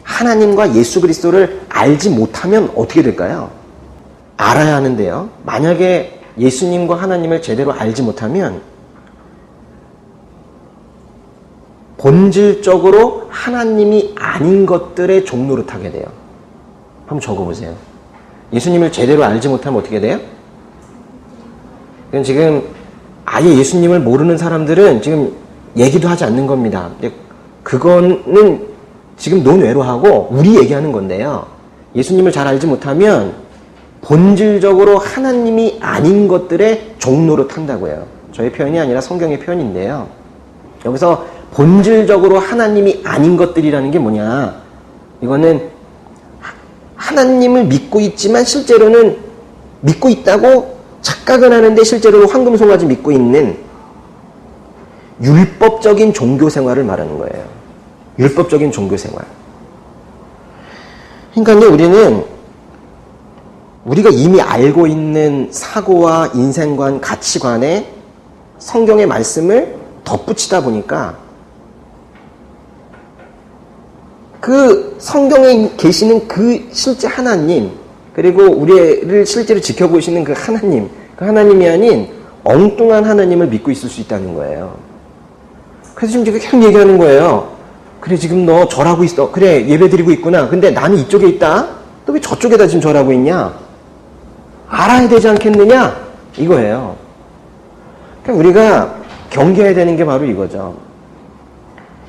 하나님과 예수 그리스도를 알지 못하면 어떻게 될까요? 알아야 하는데요. 만약에 예수님과 하나님을 제대로 알지 못하면 본질적으로 하나님이 아닌 것들의 종로를 타게 돼요. 한번 적어보세요. 예수님을 제대로 알지 못하면 어떻게 돼요? 지금 아예 예수님을 모르는 사람들은 지금 얘기도 하지 않는 겁니다. 그거는 지금 논외로 하고 우리 얘기하는 건데요. 예수님을 잘 알지 못하면 본질적으로 하나님이 아닌 것들의 종로를 탄다고요. 저의 표현이 아니라 성경의 표현인데요. 여기서 본질적으로 하나님이 아닌 것들이라는 게 뭐냐? 이거는 하나님을 믿고 있지만 실제로는 믿고 있다고 착각은 하는데 실제로는 황금송아지 믿고 있는 율법적인 종교 생활을 말하는 거예요. 율법적인 종교 생활. 그러니까 우리는 우리가 이미 알고 있는 사고와 인생관, 가치관에 성경의 말씀을 덧붙이다 보니까 그 성경에 계시는 그 실제 하나님, 그리고 우리를 실제로 지켜보시는 그 하나님이 아닌 엉뚱한 하나님을 믿고 있을 수 있다는 거예요. 그래서 지금 제가 계속 얘기하는 거예요. 그래, 지금 너 절하고 있어. 그래, 예배 드리고 있구나. 근데 나는 이쪽에 있다? 너 왜 저쪽에다 지금 절하고 있냐? 알아야 되지 않겠느냐? 이거예요. 그러니까 우리가 경계해야 되는 게 바로 이거죠.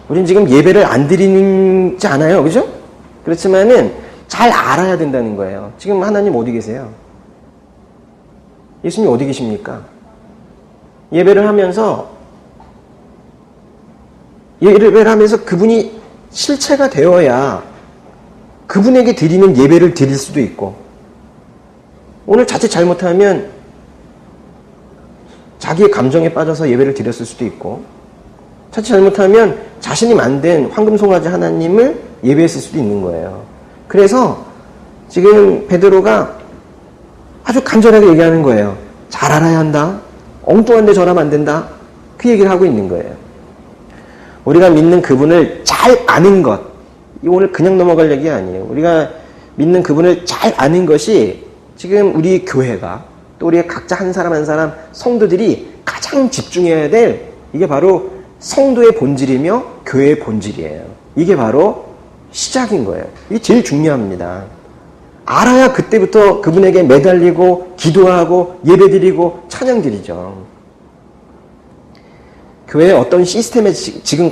우린 지금 예배를 안 드리지 않아요. 그죠? 그렇지만은 잘 알아야 된다는 거예요. 지금 하나님 어디 계세요? 예수님 어디 계십니까? 예배를 하면서 그분이 실체가 되어야 그분에게 드리는 예배를 드릴 수도 있고, 오늘 자칫 잘못하면 자기의 감정에 빠져서 예배를 드렸을 수도 있고, 자칫 잘못하면 자신이 만든 황금송아지 하나님을 예배했을 수도 있는 거예요. 그래서 지금 베드로가 아주 간절하게 얘기하는 거예요. 잘 알아야 한다. 엉뚱한 데 절하면 안 된다. 그 얘기를 하고 있는 거예요. 우리가 믿는 그분을 잘 아는 것, 이 오늘 그냥 넘어갈 얘기 아니에요. 우리가 믿는 그분을 잘 아는 것이 지금 우리 교회가, 또 우리의 각자 한 사람 한 사람 성도들이 가장 집중해야 될, 이게 바로 성도의 본질이며 교회의 본질이에요. 이게 바로 시작인 거예요. 이게 제일 중요합니다. 알아야 그때부터 그분에게 매달리고 기도하고 예배드리고 찬양드리죠. 교회에 어떤 시스템에 지금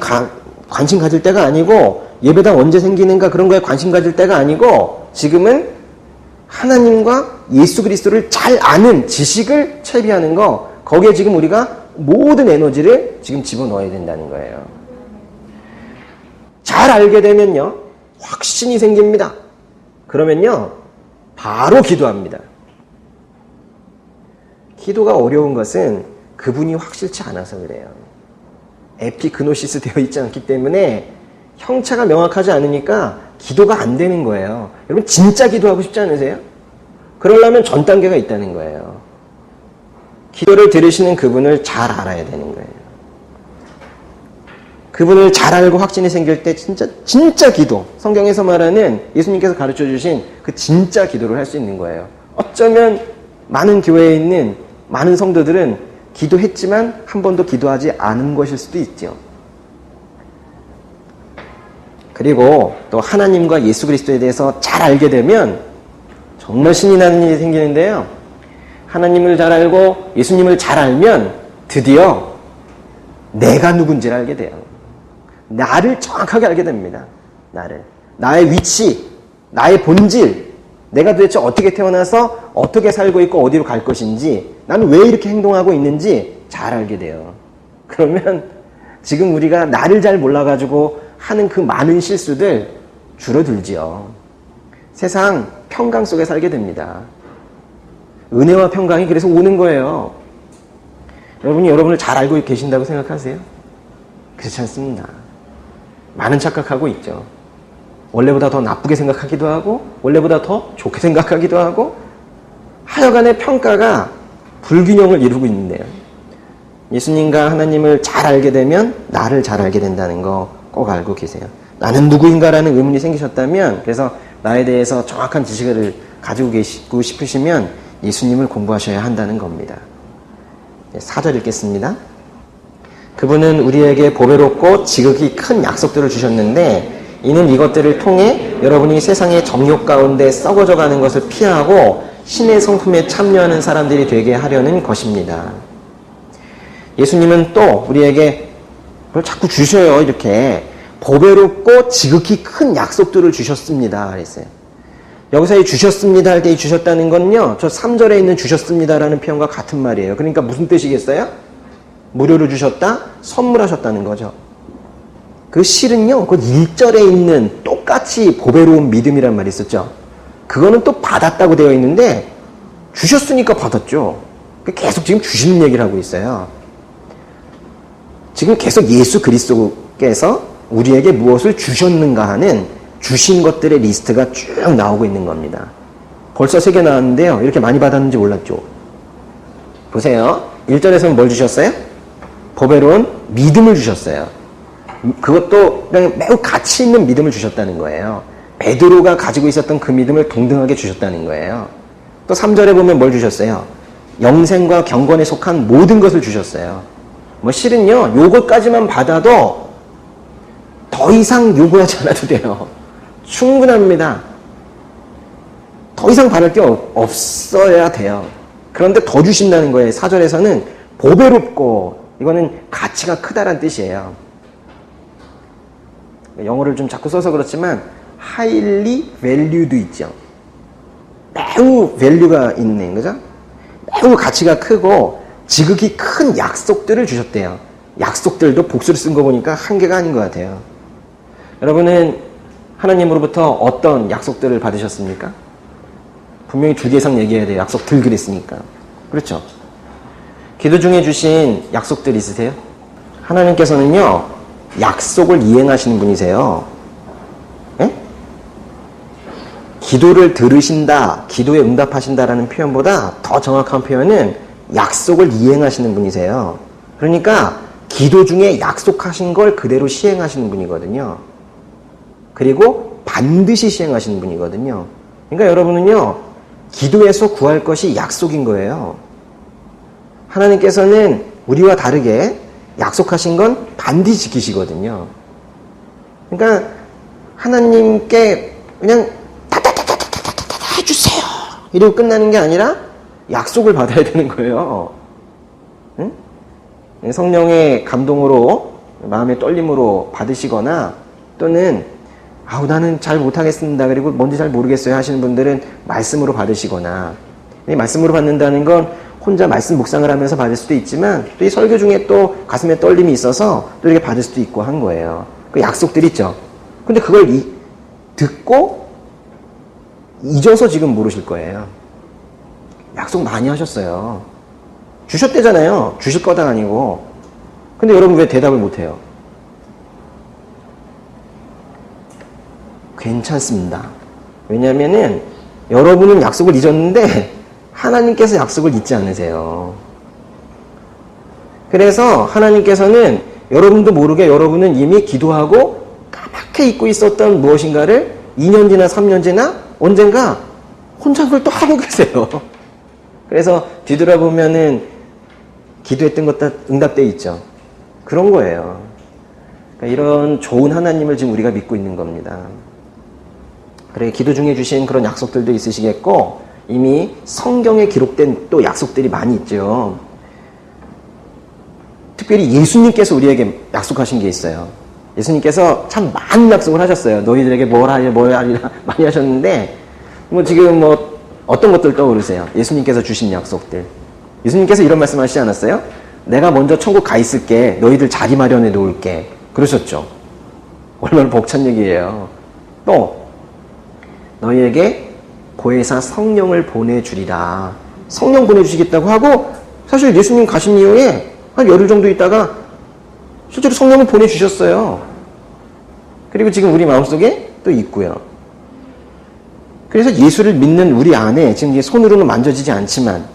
관심 가질 때가 아니고, 예배당 언제 생기는가 그런 거에 관심 가질 때가 아니고, 지금은 하나님과 예수 그리스도를 잘 아는 지식을 채비하는 거, 거기에 지금 우리가 모든 에너지를 지금 집어넣어야 된다는 거예요. 잘 알게 되면요, 확신이 생깁니다. 그러면요, 바로 기도합니다. 기도가 어려운 것은 그분이 확실치 않아서 그래요. 에피그노시스 되어 있지 않기 때문에 형체가 명확하지 않으니까 기도가 안 되는 거예요. 여러분 진짜 기도하고 싶지 않으세요? 그러려면 전 단계가 있다는 거예요. 기도를 들으시는 그분을 잘 알아야 되는 거예요. 그분을 잘 알고 확신이 생길 때 진짜 기도, 성경에서 말하는 예수님께서 가르쳐 주신 그 진짜 기도를 할 수 있는 거예요. 어쩌면 많은 교회에 있는 많은 성도들은 기도했지만 한 번도 기도하지 않은 것일 수도 있죠. 그리고 또 하나님과 예수 그리스도에 대해서 잘 알게 되면 정말 신이 나는 일이 생기는데요. 하나님을 잘 알고 예수님을 잘 알면 드디어 내가 누군지를 알게 돼요. 나를 정확하게 알게 됩니다. 나의 위치, 나의 본질, 내가 도대체 어떻게 태어나서 어떻게 살고 있고 어디로 갈 것인지, 나는 왜 이렇게 행동하고 있는지 잘 알게 돼요. 그러면 지금 우리가 나를 잘 몰라가지고 하는 그 많은 실수들 줄어들지요. 세상 평강 속에 살게 됩니다. 은혜와 평강이 그래서 오는 거예요. 여러분이 여러분을 잘 알고 계신다고 생각하세요? 그렇지 않습니다. 많은 착각하고 있죠. 원래보다 더 나쁘게 생각하기도 하고, 원래보다 더 좋게 생각하기도 하고, 하여간의 평가가 불균형을 이루고 있는데요. 예수님과 하나님을 잘 알게 되면 나를 잘 알게 된다는 거 꼭 알고 계세요. 나는 누구인가라는 의문이 생기셨다면, 그래서 나에 대해서 정확한 지식을 가지고 계시고 싶으시면 예수님을 공부하셔야 한다는 겁니다. 4절 읽겠습니다. 그분은 우리에게 보배롭고 지극히 큰 약속들을 주셨는데, 이는 이것들을 통해 여러분이 세상의 정욕 가운데 썩어져 가는 것을 피하고 신의 성품에 참여하는 사람들이 되게 하려는 것입니다. 예수님은 또 우리에게 그걸 자꾸 주셔요. 이렇게 보배롭고 지극히 큰 약속들을 주셨습니다. 그랬어요. 여기서 이 주셨습니다 할 때 이 주셨다는 건요, 저 3절에 있는 주셨습니다라는 표현과 같은 말이에요. 그러니까 무슨 뜻이겠어요? 무료로 주셨다? 선물하셨다는 거죠. 그 실은요, 그 1절에 있는 똑같이 보배로운 믿음이란 말이 있었죠. 그거는 또 받았다고 되어 있는데, 주셨으니까 받았죠. 계속 지금 주시는 얘기를 하고 있어요. 지금 계속 예수 그리스도께서 우리에게 무엇을 주셨는가 하는 주신 것들의 리스트가 쭉 나오고 있는 겁니다. 벌써 3개 나왔는데요. 이렇게 많이 받았는지 몰랐죠. 보세요. 1절에서는 뭘 주셨어요? 보배로운 믿음을 주셨어요. 그것도 그냥 매우 가치 있는 믿음을 주셨다는 거예요. 베드로가 가지고 있었던 그 믿음을 동등하게 주셨다는 거예요. 또 3절에 보면 뭘 주셨어요? 영생과 경건에 속한 모든 것을 주셨어요. 뭐 실은요, 요것까지만 받아도 더 이상 요구하지 않아도 돼요. 충분합니다. 더 이상 바랄 게 없어야 돼요. 그런데 더 주신다는 거예요. 4절에서는 보배롭고, 이거는 가치가 크다란 뜻이에요. 영어를 좀 자꾸 써서 그렇지만 highly valued 있죠. 매우 밸류가 있는 거죠. 매우 가치가 크고 지극히 큰 약속들을 주셨대요. 약속들도 복수를 쓴 거 보니까 한 개가 아닌 것 같아요. 여러분은 하나님으로부터 어떤 약속들을 받으셨습니까? 분명히 2개 이상 얘기해야 돼요. 약속들 그랬으니까. 그렇죠? 기도 중에 주신 약속들 있으세요? 하나님께서는요, 약속을 이행하시는 분이세요. 예? 기도를 들으신다, 기도에 응답하신다라는 표현보다 더 정확한 표현은 약속을 이행하시는 분이세요. 그러니까 기도 중에 약속하신 걸 그대로 시행하시는 분이거든요. 그리고 반드시 시행하시는 분이거든요. 그러니까 여러분은요, 기도에서 구할 것이 약속인 거예요. 하나님께서는 우리와 다르게 약속하신 건 반드시 지키시거든요. 그러니까 하나님께 그냥 다다다다다다다 해주세요 이러고 끝나는 게 아니라 약속을 받아야 되는 거예요. 응? 성령의 감동으로, 마음의 떨림으로 받으시거나, 또는 아우 나는 잘 못하겠습니다, 그리고 뭔지 잘 모르겠어요 하시는 분들은 말씀으로 받으시거나, 이 말씀으로 받는다는 건 혼자 말씀 묵상을 하면서 받을 수도 있지만, 또 이 설교 중에 또 가슴에 떨림이 있어서 또 이렇게 받을 수도 있고 한 거예요. 그 약속들 있죠. 근데 그걸 듣고 잊어서 지금 모르실 거예요. 약속 많이 하셨어요. 주셨대잖아요. 주실 거다 아니고. 근데 여러분 왜 대답을 못해요? 괜찮습니다. 왜냐면은 여러분은 약속을 잊었는데 하나님께서 약속을 잊지 않으세요. 그래서 하나님께서는 여러분도 모르게 여러분은 이미 기도하고 까맣게 잊고 있었던 무엇인가를 2년 지나 3년 지나 언젠가 혼자 그걸 또 하고 계세요. 그래서 뒤돌아보면은 기도했던 것 다 응답돼 있죠. 그런 거예요. 그러니까 이런 좋은 하나님을 지금 우리가 믿고 있는 겁니다. 그래, 기도 중에 주신 그런 약속들도 있으시겠고, 이미 성경에 기록된 또 약속들이 많이 있죠. 특별히 예수님께서 우리에게 약속하신 게 있어요. 예수님께서 참 많은 약속을 하셨어요. 너희들에게 뭘 하리라 많이 하셨는데, 뭐 지금 뭐 어떤 것들 떠오르세요? 예수님께서 주신 약속들. 예수님께서 이런 말씀 하시지 않았어요? 내가 먼저 천국 가 있을게. 너희들 자리 마련해 놓을게. 그러셨죠. 얼마나 벅찬 얘기예요. 또 너희에게 보혜사 성령을 보내주리라. 성령 보내주시겠다고 하고, 사실 예수님 가신 이후에 한 열흘 정도 있다가 실제로 성령을 보내주셨어요. 그리고 지금 우리 마음속에 또 있고요. 그래서 예수를 믿는 우리 안에, 지금 손으로는 만져지지 않지만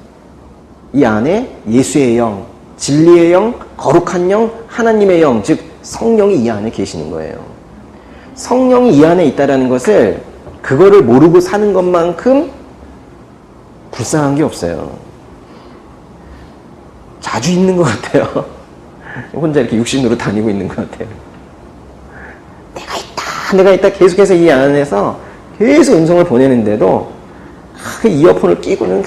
이 안에 예수의 영, 진리의 영, 거룩한 영, 하나님의 영, 즉 성령이 이 안에 계시는 거예요. 성령이 이 안에 있다는 것을, 그거를 모르고 사는 것만큼 불쌍한 게 없어요. 자주 있는 것 같아요. 혼자 이렇게 육신으로 다니고 있는 것 같아요. 내가 있다 계속해서 이 안에서 계속 음성을 보내는데도 그 이어폰을 끼고는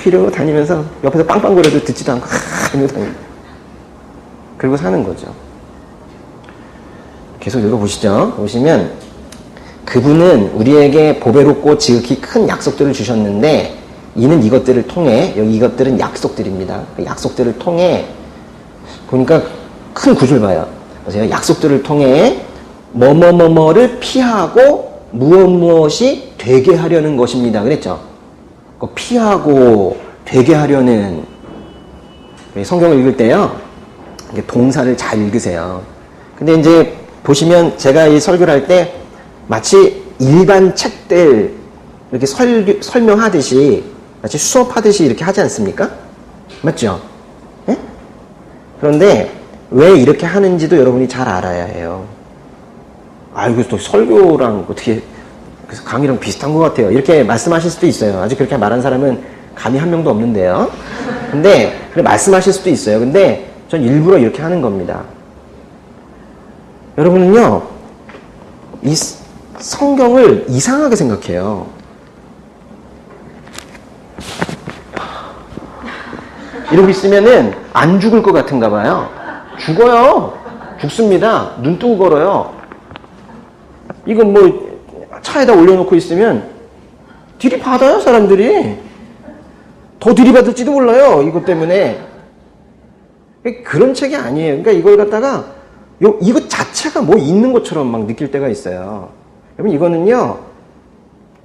이러고 다니면서 옆에서 빵빵거려도 듣지도 않고 이러고 다니고, 그리고 사는 거죠. 계속 읽어보시죠. 보시면 그분은 우리에게 보배롭고 지극히 큰 약속들을 주셨는데, 이는 이것들을 통해, 여기 이것들은 약속들입니다. 그 약속들을 통해 보니까 큰 구절 봐요. 보세요. 약속들을 통해 뭐뭐뭐뭐를 피하고 무엇이 되게 하려는 것입니다. 그랬죠? 그 피하고 되게 하려는, 성경을 읽을 때요, 동사를 잘 읽으세요. 근데 이제 보시면 제가 이 설교를 할 때 마치 일반 책들 이렇게 설명하듯이, 마치 수업하듯이 이렇게 하지 않습니까? 맞죠? 예? 그런데 왜 이렇게 하는지도 여러분이 잘 알아야 해요. 이거 또 설교랑 어떻게, 그래서 강의랑 비슷한 것 같아요. 이렇게 말씀하실 수도 있어요. 아직 그렇게 말한 사람은 감히 한 명도 없는데요. 근데, 그래 말씀하실 수도 있어요. 근데 전 일부러 이렇게 하는 겁니다. 여러분은요, 이 성경을 이상하게 생각해요. 이러고 있으면은 안 죽을 것 같은가 봐요. 죽어요. 죽습니다. 눈 뜨고 걸어요. 이건 뭐 차에다 올려놓고 있으면 들이받아요, 사람들이. 더 들이받을지도 몰라요, 이것 때문에. 그런 책이 아니에요. 그러니까 이걸 갖다가 이것 자체가 뭐 있는 것처럼 막 느낄 때가 있어요. 여러분, 이거는요,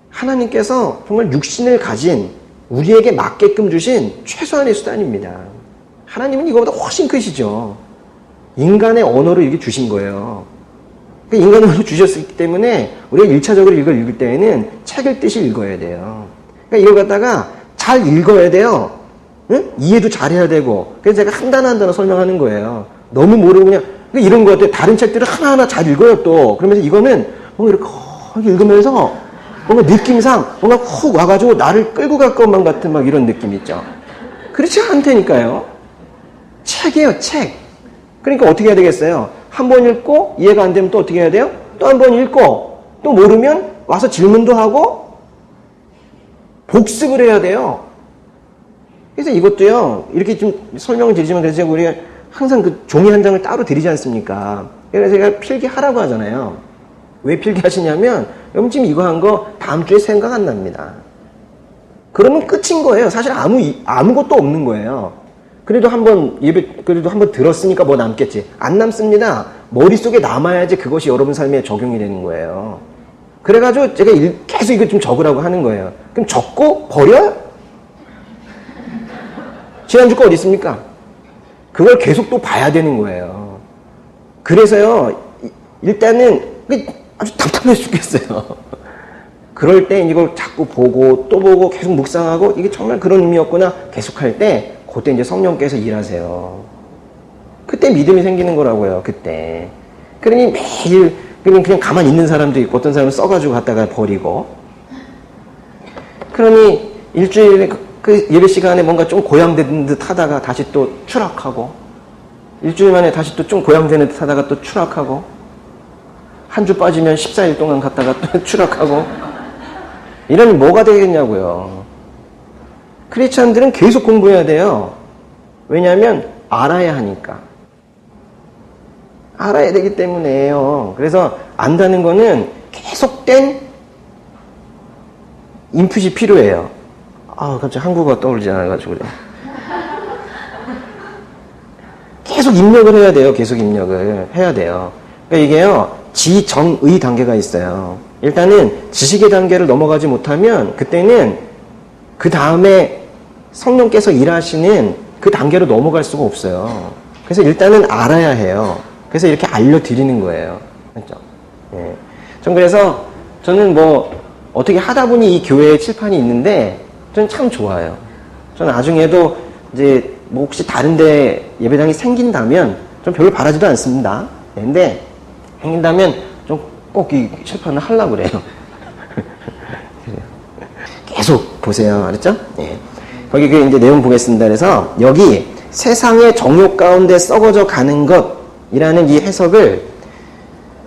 하나님께서 정말 육신을 가진 우리에게 맞게끔 주신 최소한의 수단입니다. 하나님은 이거보다 훨씬 크시죠. 인간의 언어를 이렇게 주신 거예요. 인간의 언어를 주셨기 때문에 우리가 1차적으로 이걸 읽을 때에는 책 읽듯이 읽어야 돼요. 그러니까 이걸 갖다가 잘 읽어야 돼요. 응? 이해도 잘해야 되고. 그래서 제가 한 단어 한 단어 설명하는 거예요. 너무 모르고 그냥 이런 거 같아요. 다른 책들을 하나하나 잘 읽어요 또. 그러면서 이거는 뭔가 이렇게 읽으면서 뭔가 느낌상 뭔가 훅 와가지고 나를 끌고 갈 것만 같은 막 이런 느낌 있죠. 그렇지 않다니까요. 책이에요, 책. 그러니까 어떻게 해야 되겠어요? 한 번 읽고 이해가 안 되면 또 어떻게 해야 돼요? 또 한 번 읽고 또 모르면 와서 질문도 하고 복습을 해야 돼요. 그래서 이것도요, 이렇게 좀 설명을 드리지만 그래서 우리가 항상 그 종이 한 장을 따로 드리지 않습니까? 그래서 제가 필기하라고 하잖아요. 왜 필기하시냐면 여러분 지금 이거 한 거 다음 주에 생각 안 납니다. 그러면 끝인 거예요. 사실 아무것도 없는 거예요. 그래도 한번 들었으니까 뭐 남겠지. 안 남습니다. 머릿속에 남아야지 그것이 여러분 삶에 적용이 되는 거예요. 그래가지고 제가 계속 이거 좀 적으라고 하는 거예요. 그럼 적고 버려요? 지난주 거 어디 있습니까? 그걸 계속 또 봐야 되는 거예요. 그래서요, 일단은 아주 답답해 죽겠어요. 그럴 때 이걸 자꾸 보고 또 보고 계속 묵상하고 이게 정말 그런 의미였구나 계속 할 때 그때 이제 성령께서 일하세요. 그때 믿음이 생기는 거라고요. 그때. 그러니 매일 그냥 가만히 있는 사람도 있고 어떤 사람은 써가지고 갖다가 버리고. 그러니 일주일에 그 예배 시간에 뭔가 좀 고양되는 듯 하다가 다시 또 추락하고, 일주일 만에 다시 또 좀 고양되는 듯 하다가 또 추락하고, 한 주 빠지면 14일 동안 갔다가 또 추락하고, 이러니 뭐가 되겠냐고요. 크리스찬들은 계속 공부해야 돼요. 왜냐하면 알아야 하니까. 알아야 되기 때문에요. 그래서 안다는 거는 계속된 인풋이 필요해요. 갑자기 한국어가 떠오르지 않아가지고 그래. 계속 입력을 해야 돼요. 계속 입력을 해야 돼요. 그러니까 이게요, 지정의 단계가 있어요. 일단은 지식의 단계를 넘어가지 못하면 그때는 그 다음에 성령께서 일하시는 그 단계로 넘어갈 수가 없어요. 그래서 일단은 알아야 해요. 그래서 이렇게 알려드리는 거예요. 그렇죠? 예. 저는 뭐 어떻게 하다 보니 이 교회에 칠판이 있는데 저는 참 좋아요. 저는 나중에도 이제 뭐 혹시 다른데 예배당이 생긴다면 좀 별로 바라지도 않습니다. 근데 생긴다면 좀 꼭 이 칠판을 하려고 그래요. 계속 보세요. 알았죠? 예. 거기 그 이제 내용 보겠습니다. 그래서 여기 세상의 정욕 가운데 썩어져 가는 것이라는 이 해석을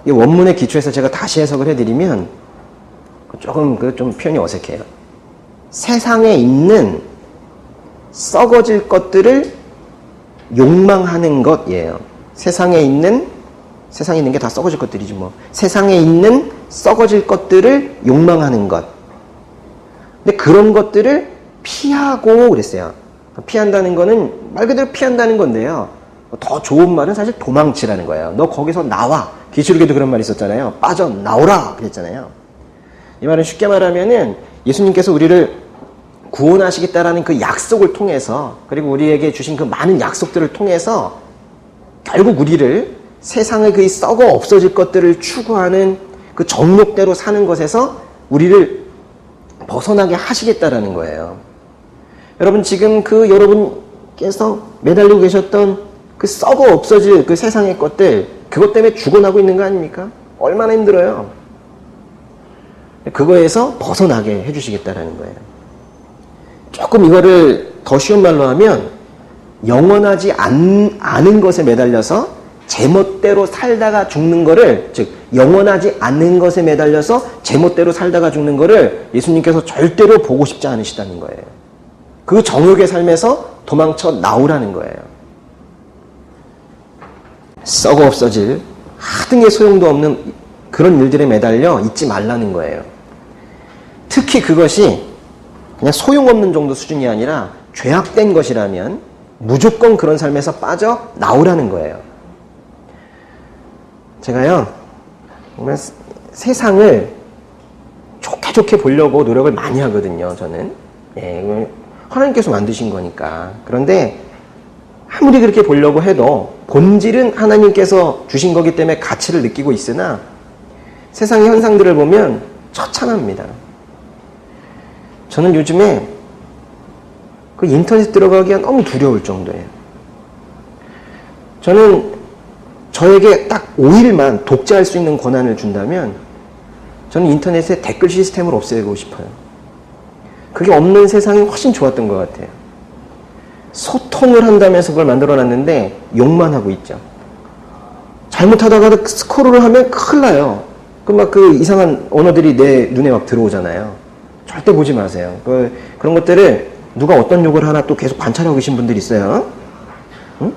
이 원문의 기초에서 제가 다시 해석을 해드리면 조금 좀 표현이 어색해요. 세상에 있는 썩어질 것들을 욕망하는 것이에요. 세상에 있는 게 다 썩어질 것들이지 뭐. 세상에 있는 썩어질 것들을 욕망하는 것. 근데 그런 것들을 피하고 그랬어요. 피한다는 거는 말 그대로 피한다는 건데요. 더 좋은 말은 사실 도망치라는 거예요. 너 거기서 나와. 계시록에도 그런 말이 있었잖아요. 빠져나오라 그랬잖아요. 이 말은 쉽게 말하면은 예수님께서 우리를 구원하시겠다라는 그 약속을 통해서, 그리고 우리에게 주신 그 많은 약속들을 통해서 결국 우리를 세상의 그 썩어 없어질 것들을 추구하는 그 정욕대로 사는 것에서 우리를 벗어나게 하시겠다라는 거예요. 여러분 지금 그 여러분께서 매달리고 계셨던 그 썩어 없어질 그 세상의 것들, 그것 때문에 죽어나고 있는 거 아닙니까? 얼마나 힘들어요. 그거에서 벗어나게 해주시겠다라는 거예요. 조금 이거를 더 쉬운 말로 하면 영원하지 않은 것에 매달려서 제멋대로 살다가 죽는 거를, 즉 영원하지 않는 것에 매달려서 제멋대로 살다가 죽는 거를 예수님께서 절대로 보고 싶지 않으시다는 거예요. 그 정욕의 삶에서 도망쳐 나오라는 거예요. 썩어 없어질 하등의 소용도 없는 그런 일들에 매달려 있지 말라는 거예요. 특히 그것이 그냥 소용없는 정도 수준이 아니라 죄악된 것이라면 무조건 그런 삶에서 빠져 나오라는 거예요. 제가요, 정말 세상을 좋게 보려고 노력을 많이 하거든요, 저는. 예, 하나님께서 만드신 거니까. 그런데 아무리 그렇게 보려고 해도 본질은 하나님께서 주신 거기 때문에 가치를 느끼고 있으나 세상의 현상들을 보면 처참합니다. 저는 요즘에 그 인터넷 들어가기가 너무 두려울 정도예요. 저는 저에게 딱 5일만 독재할 수 있는 권한을 준다면 저는 인터넷에 댓글 시스템을 없애고 싶어요. 그게 없는 세상이 훨씬 좋았던 것 같아요. 소통을 한다면서 그걸 만들어놨는데 욕만 하고 있죠. 잘못하다가도 스크롤을 하면 큰일 나요. 그 이상한 언어들이 내 눈에 막 들어오잖아요. 절대 보지 마세요. 그런 것들을 누가 어떤 욕을 하나 또 계속 관찰하고 계신 분들이 있어요. 응?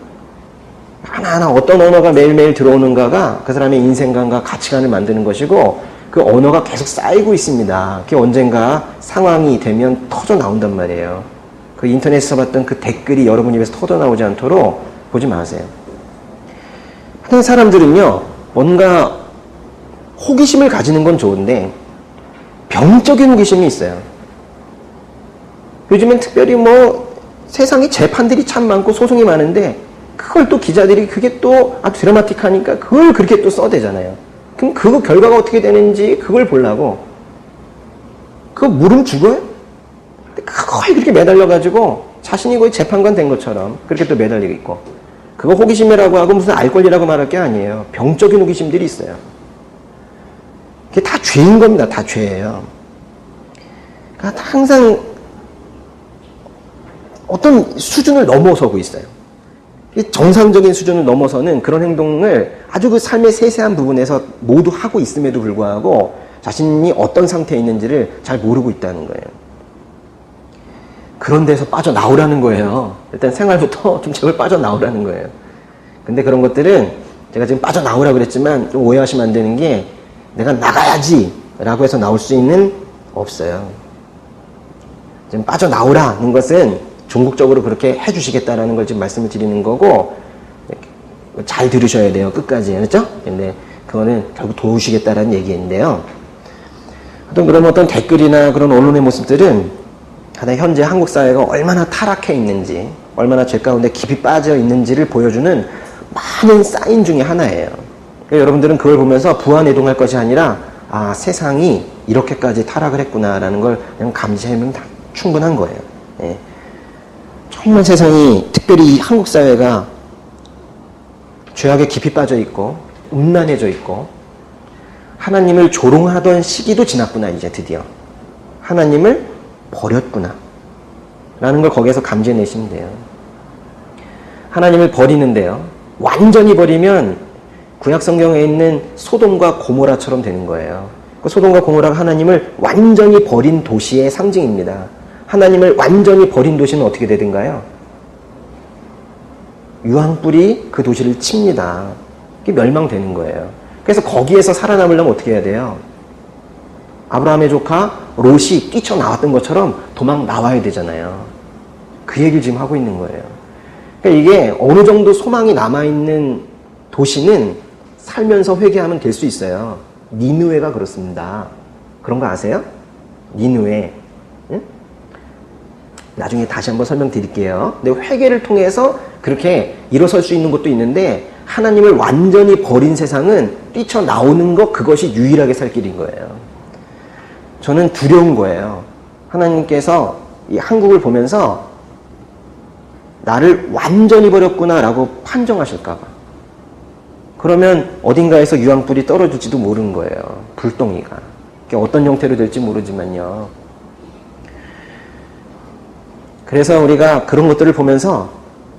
하나하나 어떤 언어가 매일매일 들어오는가가 그 사람의 인생관과 가치관을 만드는 것이고 그 언어가 계속 쌓이고 있습니다. 그게 언젠가 상황이 되면 터져 나온단 말이에요. 그 인터넷에서 봤던 그 댓글이 여러분 입에서 터져 나오지 않도록 보지 마세요. 하여튼 사람들은요, 뭔가 호기심을 가지는 건 좋은데 병적인 호기심이 있어요. 요즘엔 특별히 세상에 재판들이 참 많고 소송이 많은데 그걸 또 기자들이 그게 또 아주 드라마틱하니까 그걸 그렇게 또 써대잖아요. 그럼 그거 결과가 어떻게 되는지 그걸 보려고. 그거 물으면 죽어요? 그거에 그렇게 매달려가지고 자신이 거의 재판관 된 것처럼 그렇게 또 매달리고 있고. 그거 호기심이라고 하고 무슨 알 권리라고 말할 게 아니에요. 병적인 호기심들이 있어요. 그게 다 죄인 겁니다. 다 죄예요. 그러니까 항상 어떤 수준을 넘어서고 있어요. 정상적인 수준을 넘어서는 그런 행동을 아주 그 삶의 세세한 부분에서 모두 하고 있음에도 불구하고 자신이 어떤 상태에 있는지를 잘 모르고 있다는 거예요. 그런 데서 빠져나오라는 거예요. 일단 생활부터 좀 제발 빠져나오라는 거예요. 근데 그런 것들은 제가 지금 빠져나오라고 그랬지만 좀 오해하시면 안 되는 게 내가 나가야지 라고 해서 나올 수 있는 없어요. 지금 빠져나오라는 것은 종국적으로 그렇게 해주시겠다라는 걸 지금 말씀을 드리는 거고 잘 들으셔야 돼요. 끝까지. 그렇죠? 근데 그거는 결국 도우시겠다라는 얘기인데요. 그럼 어떤 댓글이나 그런 언론의 모습들은 현재 한국 사회가 얼마나 타락해 있는지, 얼마나 죄 가운데 깊이 빠져 있는지를 보여주는 많은 사인 중에 하나예요. 그러니까 여러분들은 그걸 보면서 부안해동할 것이 아니라 세상이 이렇게까지 타락을 했구나라는 걸 그냥 감지하면 다 충분한 거예요. 예. 정말 세상이, 특별히 이 한국 사회가 죄악에 깊이 빠져 있고 음란해져 있고 하나님을 조롱하던 시기도 지났구나. 이제 드디어 하나님을 버렸구나 라는 걸 거기에서 감지해내시면 돼요. 하나님을 버리는데요, 완전히 버리면 구약 성경에 있는 소돔과 고모라처럼 되는 거예요. 그 소돔과 고모라가 하나님을 완전히 버린 도시의 상징입니다. 하나님을 완전히 버린 도시는 어떻게 되든가요? 유황불이 그 도시를 칩니다. 그게 멸망되는 거예요. 그래서 거기에서 살아남으려면 어떻게 해야 돼요? 아브라함의 조카 롯이 뛰쳐나왔던 것처럼 도망 나와야 되잖아요. 그 얘기를 지금 하고 있는 거예요. 그러니까 이게 어느 정도 소망이 남아있는 도시는 살면서 회개하면 될 수 있어요. 니느웨가 그렇습니다. 그런 거 아세요? 니느웨. 응? 나중에 다시 한번 설명드릴게요. 근데 회개를 통해서 그렇게 일어설 수 있는 것도 있는데 하나님을 완전히 버린 세상은 뛰쳐나오는 것, 그것이 유일하게 살 길인 거예요. 저는 두려운 거예요. 하나님께서 이 한국을 보면서 나를 완전히 버렸구나라고 판정하실까봐. 그러면 어딘가에서 유황불이 떨어질지도 모르는 거예요. 불덩이가. 그게 어떤 형태로 될지 모르지만요. 그래서 우리가 그런 것들을 보면서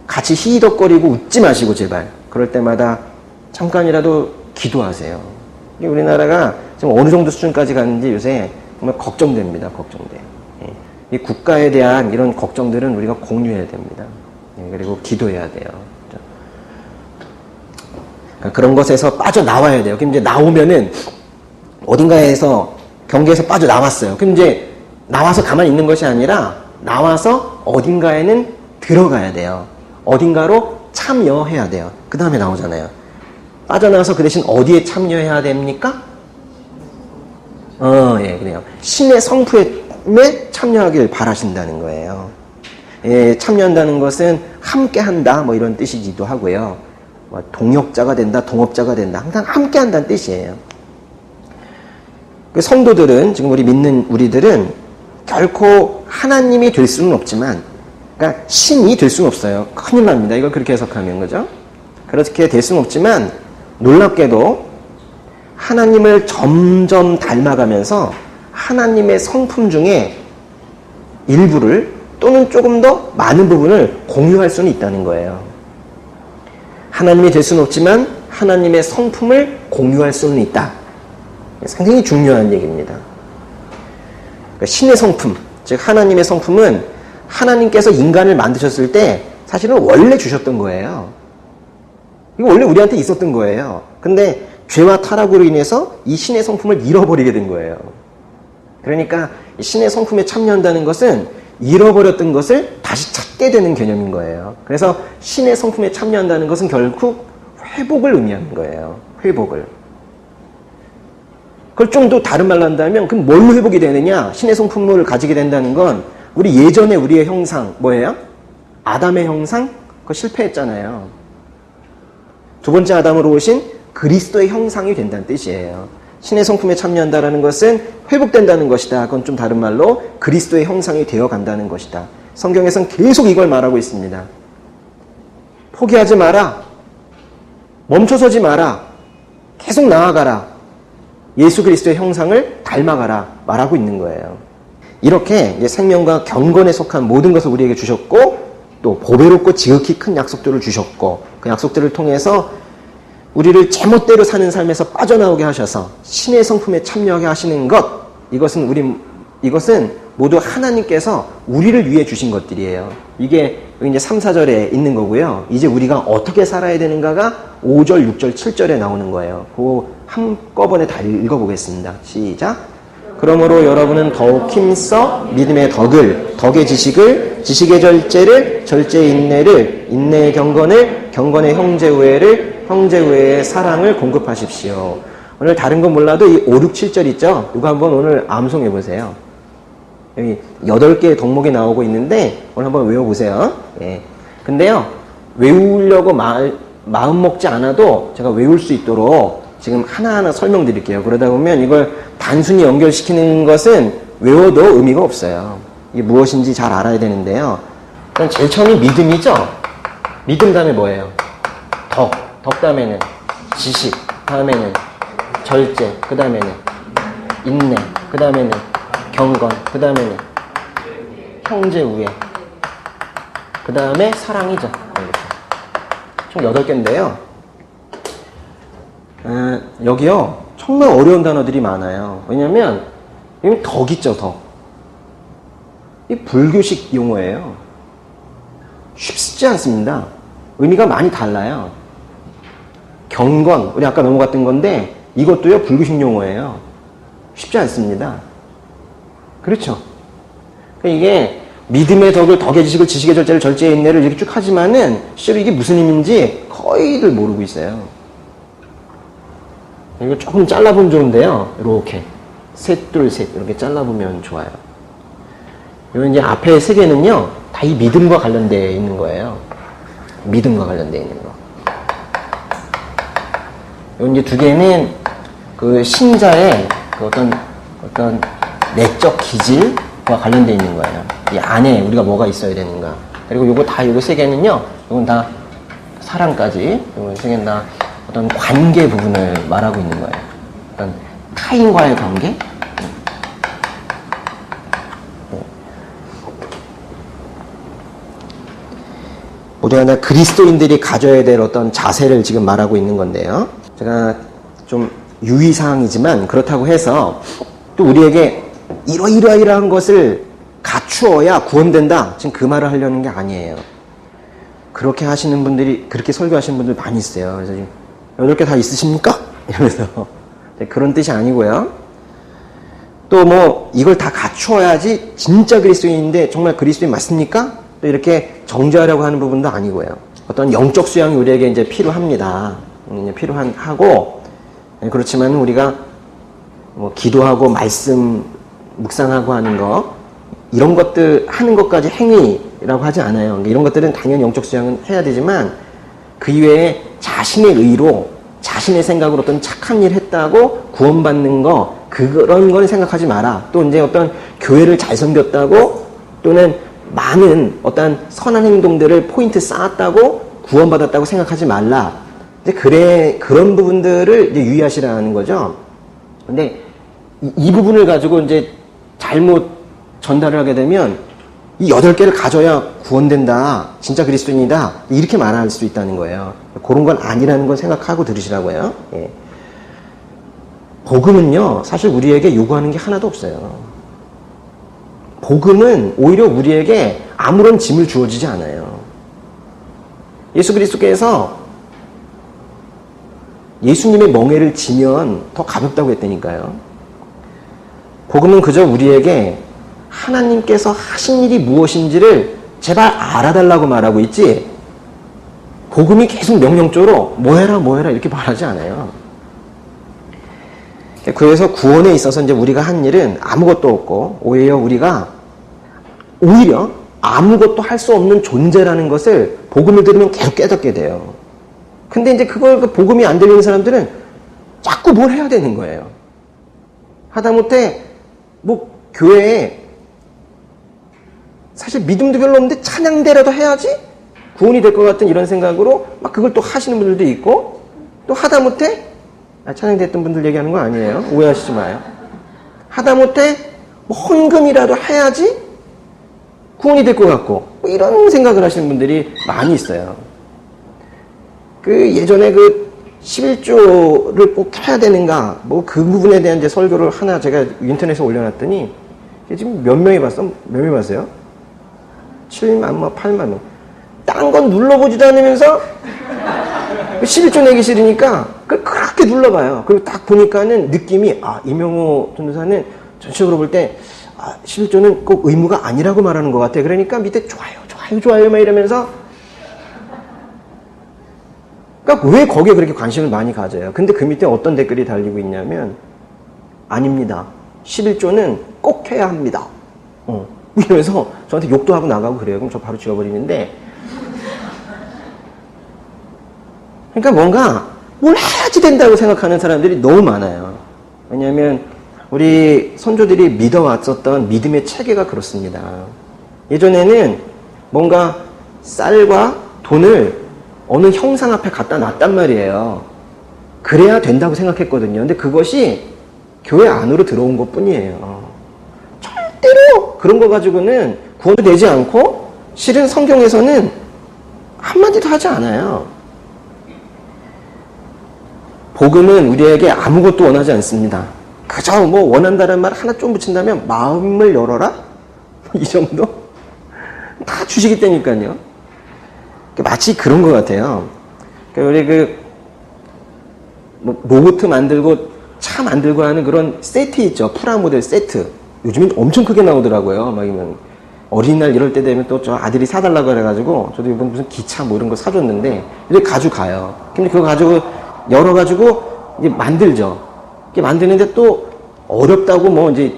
같이 히덕거리고 웃지 마시고 제발. 그럴 때마다 잠깐이라도 기도하세요. 우리나라가 지금 어느 정도 수준까지 갔는지 요새 정말 걱정됩니다. 걱정돼요. 이 국가에 대한 이런 걱정들은 우리가 공유해야 됩니다. 그리고 기도해야 돼요. 그러니까 그런 것에서 빠져나와야 돼요. 그럼 이제 나오면은 어딘가에서 경계에서 빠져나왔어요. 그럼 이제 나와서 가만히 있는 것이 아니라 나와서 어딘가에는 들어가야 돼요. 어딘가로 참여해야 돼요. 그 다음에 나오잖아요. 빠져나와서 그 대신 어디에 참여해야 됩니까? 예, 그래요. 신의 성품에 참여하길 바라신다는 거예요. 예, 참여한다는 것은 함께 한다, 뭐 이런 뜻이기도 하고요. 뭐 동역자가 된다, 동업자가 된다. 항상 함께 한다는 뜻이에요. 그 성도들은, 지금 우리 믿는 우리들은 결코 하나님이 될 수는 없지만, 그러니까 신이 될 수는 없어요. 큰일 납니다. 이걸 그렇게 해석하면, 그죠? 그렇게 될 수는 없지만, 놀랍게도 하나님을 점점 닮아가면서 하나님의 성품 중에 일부를 또는 조금 더 많은 부분을 공유할 수는 있다는 거예요. 하나님이 될 수는 없지만 하나님의 성품을 공유할 수는 있다. 상당히 중요한 얘기입니다. 그러니까 신의 성품, 즉 하나님의 성품은 하나님께서 인간을 만드셨을 때 사실은 원래 주셨던 거예요. 이거 원래 우리한테 있었던 거예요. 근데 죄와 타락으로 인해서 이 신의 성품을 잃어버리게 된 거예요. 그러니까 신의 성품에 참여한다는 것은 잃어버렸던 것을 다시 찾게 되는 개념인 거예요. 그래서 신의 성품에 참여한다는 것은 결국 회복을 의미하는 거예요. 회복을. 그걸 좀 더 다른 말로 한다면 그럼 뭘로 회복이 되느냐? 신의 성품을 가지게 된다는 건 우리 예전에 우리의 형상 뭐예요? 아담의 형상? 그거 실패했잖아요. 두 번째 아담으로 오신 그리스도의 형상이 된다는 뜻이에요. 신의 성품에 참여한다는 것은 회복된다는 것이다. 그건 좀 다른 말로 그리스도의 형상이 되어간다는 것이다. 성경에서는 계속 이걸 말하고 있습니다. 포기하지 마라. 멈춰서지 마라. 계속 나아가라. 예수 그리스도의 형상을 닮아가라. 말하고 있는 거예요. 이렇게 생명과 경건에 속한 모든 것을 우리에게 주셨고 또 보배롭고 지극히 큰 약속들을 주셨고 그 약속들을 통해서 우리를 제멋대로 사는 삶에서 빠져나오게 하셔서 신의 성품에 참여하게 하시는 것, 이것은 모두 하나님께서 우리를 위해 주신 것들이에요. 이게 이제 3, 4절에 있는 거고요. 이제 우리가 어떻게 살아야 되는가가 5절, 6절, 7절에 나오는 거예요. 그거 한꺼번에 다 읽어보겠습니다. 시작. 그러므로 여러분은 더욱 힘써 믿음의 덕을, 덕의 지식을, 지식의 절제를, 절제의 인내를, 인내의 경건을, 경건의 형제우애를, 형제우애의 사랑을 공급하십시오. 오늘 다른 건 몰라도 이 5, 6, 7절 있죠? 이거 한번 오늘 암송해 보세요. 여기 8개의 덕목이 나오고 있는데 오늘 한번 외워보세요. 예. 근데요, 외우려고 마음 먹지 않아도 제가 외울 수 있도록 지금 하나하나 설명드릴게요. 그러다 보면 이걸 단순히 연결시키는 것은 외워도 의미가 없어요. 이게 무엇인지 잘 알아야 되는데요. 일단 제일 처음이 믿음이죠? 믿음 다음에 뭐예요? 덕 다음에는 지식, 다음에는 절제, 그 다음에는 인내, 그 다음에는 경건, 그 다음에는 형제우애, 그 다음에 사랑이죠. 총 8개인데요. 여기요 정말 어려운 단어들이 많아요. 왜냐면 여기 덕 있죠. 덕. 이 불교식 용어예요. 쉽지 않습니다. 의미가 많이 달라요. 경건, 우리 아까 넘어갔던 건데 이것도요 불교식 용어예요. 쉽지 않습니다. 그렇죠? 이게 믿음의 덕을, 덕의 지식을, 지식의 절제를, 절제의 인내를 이렇게 쭉 하지만은 실제로 이게 무슨 의미인지 거의들 모르고 있어요. 이거 조금 잘라보면 좋은데요. 이렇게 셋, 둘, 셋 이렇게 잘라보면 좋아요. 요 이제 앞에 3개는요 다 이 믿음과 관련되어 있는 거예요. 믿음과 관련되어 있는 거. 요 이제 2개는 그 신자의 그 어떤 내적 기질, 관련되어 있는 거예요. 이 안에 우리가 뭐가 있어야 되는가. 그리고 요거 세 개는요, 요건 다 사랑까지, 요거 세 개는 다 어떤 관계 부분을 말하고 있는 거예요. 어떤 타인과의 관계? 모두가 다 그리스도인들이 가져야 될 어떤 자세를 지금 말하고 있는 건데요. 제가 좀 유의사항이지만 그렇다고 해서 또 우리에게 이러이러한 것을 갖추어야 구원된다. 지금 그 말을 하려는 게 아니에요. 그렇게 하시는 분들이, 그렇게 설교하시는 분들 많이 있어요. 그래서 지금 8개 다 있으십니까? 이러면서. 그런 뜻이 아니고요. 또 뭐 이걸 다 갖추어야지 진짜 그리스도인인데 정말 그리스도인 맞습니까? 또 이렇게 정죄하려고 하는 부분도 아니고요. 어떤 영적 수양이 우리에게 이제 필요합니다. 필요하고, 그렇지만 우리가 뭐 기도하고 말씀 묵상하고 하는 거, 이런 것들 하는 것까지 행위라고 하지 않아요. 그러니까 이런 것들은 당연히 영적 수양은 해야 되지만 그 이외에 자신의 의로, 자신의 생각으로 어떤 착한 일 했다고 구원받는 거, 그런 걸 생각하지 마라. 또 이제 어떤 교회를 잘 섬겼다고, 또는 많은 어떤 선한 행동들을 포인트 쌓았다고 구원받았다고 생각하지 말라. 이제 그런 부분들을 이제 유의하시라는 거죠. 근데 이 부분을 가지고 이제 잘못 전달을 하게 되면 이 8개를 가져야 구원된다. 진짜 그리스도인이다. 이렇게 말할 수 있다는 거예요. 그런 건 아니라는 건 생각하고 들으시라고요. 예. 복음은요, 사실 우리에게 요구하는 게 하나도 없어요. 복음은 오히려 우리에게 아무런 짐을 주어지지 않아요. 예수 그리스도께서 예수님의 멍에를 지면 더 가볍다고 했다니까요. 복음은 그저 우리에게 하나님께서 하신 일이 무엇인지를 제발 알아달라고 말하고 있지, 복음이 계속 명령조로 뭐 해라 이렇게 말하지 않아요. 그래서 구원에 있어서 이제 우리가 한 일은 아무것도 없고, 오히려 아무것도 할 수 없는 존재라는 것을 복음을 들으면 계속 깨닫게 돼요. 근데 이제 그걸 복음이 안 들리는 사람들은 자꾸 뭘 해야 되는 거예요. 하다못해 뭐 교회에 사실 믿음도 별로 없는데 찬양대라도 해야지 구원이 될 것 같은 이런 생각으로 막 그걸 또 하시는 분들도 있고, 또 하다못해 찬양대 했던 분들 얘기하는 거 아니에요. 오해하시지 마요. 하다못해 뭐 헌금이라도 해야지 구원이 될 것 같고, 뭐 이런 생각을 하시는 분들이 많이 있어요. 예전에 11조를 꼭 해야 되는가, 뭐 그 부분에 대한 이제 설교를 하나 제가 인터넷에 올려놨더니, 지금 몇 명이 봤어요? 7만 명, 8만 명. 딴 건 눌러보지도 않으면서 11조 내기 싫으니까 그렇게 눌러봐요. 그리고 딱 보니까는 느낌이, 이명호 전도사는 전체적으로 볼 때 11조는 꼭 의무가 아니라고 말하는 것 같아. 그러니까 밑에 좋아요 막 이러면서, 그러니까 왜 거기에 그렇게 관심을 많이 가져요? 근데 그 밑에 어떤 댓글이 달리고 있냐면, 아닙니다. 11조는 꼭 해야 합니다. 이러면서 저한테 욕도 하고 나가고 그래요. 그럼 저 바로 지워버리는데, 그러니까 뭔가 뭘 해야지 된다고 생각하는 사람들이 너무 많아요. 왜냐하면 우리 선조들이 믿어왔었던 믿음의 체계가 그렇습니다. 예전에는 뭔가 쌀과 돈을 어느 형상 앞에 갖다 놨단 말이에요. 그래야 된다고 생각했거든요. 근데 그것이 교회 안으로 들어온 것 뿐이에요. 절대로 그런 거 가지고는 구원도 되지 않고, 실은 성경에서는 한마디도 하지 않아요. 복음은 우리에게 아무것도 원하지 않습니다. 그저 뭐 원한다는 말 하나 좀 붙인다면 마음을 열어라? 이 정도? 다 주시기 때니까요. 마치 그런 것 같아요. 우리 뭐 로봇 만들고 차 만들고 하는 그런 세트 있죠. 프라모델 세트. 요즘엔 엄청 크게 나오더라고요. 막 이면 어린이날 이럴 때 되면 또 저 아들이 사달라고 그래가지고 저도 이번 무슨 기차 뭐 이런 거 사줬는데 이렇게 가져가요. 근데 그거 가지고 열어가지고 이제 만들죠. 이렇게 만드는데 또 어렵다고 뭐 이제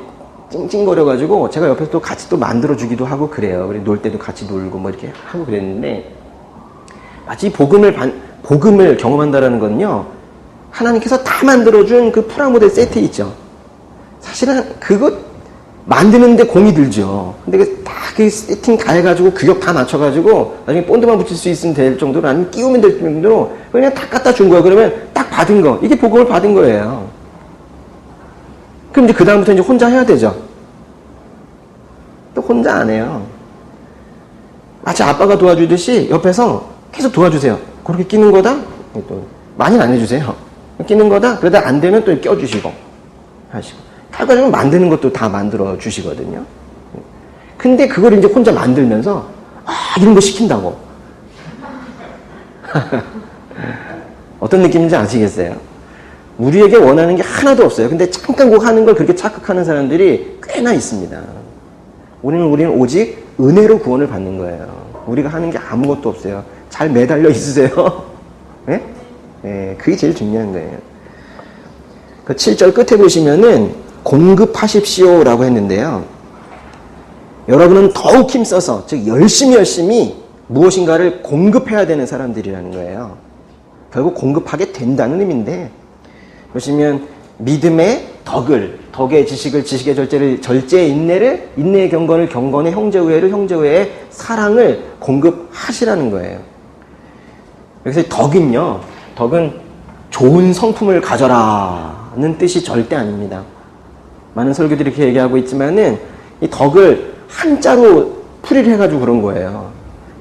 찡찡거려가지고 제가 옆에서 또 같이 또 만들어주기도 하고 그래요. 그리고 놀 때도 같이 놀고 뭐 이렇게 하고 그랬는데, 마치 복음을 경험한다라는 건요, 하나님께서 다 만들어준 그 프라모델 세트 있죠. 사실은 만드는데 공이 들죠. 근데 그 세팅 다 해가지고 규격 다 맞춰가지고 나중에 본드만 붙일 수 있으면 될 정도로 아니면 끼우면 될 정도로 그냥 다 갖다 준 거예요. 그러면 딱 받은 거. 이게 복음을 받은 거예요. 그럼 이제 그다음부터 이제 혼자 해야 되죠. 또 혼자 안 해요. 마치 아빠가 도와주듯이 옆에서 계속 도와주세요. 그렇게 끼는 거다? 또 많이는 안 해주세요. 끼는 거다? 그러다 안 되면 또 껴주시고 하시고. 결과적으로 만드는 것도 다 만들어 주시거든요. 근데 그걸 이제 혼자 만들면서 이런 거 시킨다고. 어떤 느낌인지 아시겠어요? 우리에게 원하는 게 하나도 없어요. 근데 잠깐 꼭 하는 걸 그렇게 착각하는 사람들이 꽤나 있습니다. 우리는 오직 은혜로 구원을 받는 거예요. 우리가 하는 게 아무것도 없어요. 잘 매달려 있으세요. 네? 네, 그게 제일 중요한 거예요. 그 7절 끝에 보시면은 공급하십시오라고 했는데요. 여러분은 더욱 힘써서, 즉 열심히 무엇인가를 공급해야 되는 사람들이라는 거예요. 결국 공급하게 된다는 의미인데, 보시면 믿음의 덕의 지식을, 지식의 절제의 인내를, 인내의 경건을, 경건의 형제우애를, 형제우애의 사랑을 공급하시라는 거예요. 여기서 덕은 좋은 성품을 가져라는 뜻이 절대 아닙니다. 많은 설교들이 이렇게 얘기하고 있지만은 이 덕을 한자로 풀이를 해가지고 그런 거예요.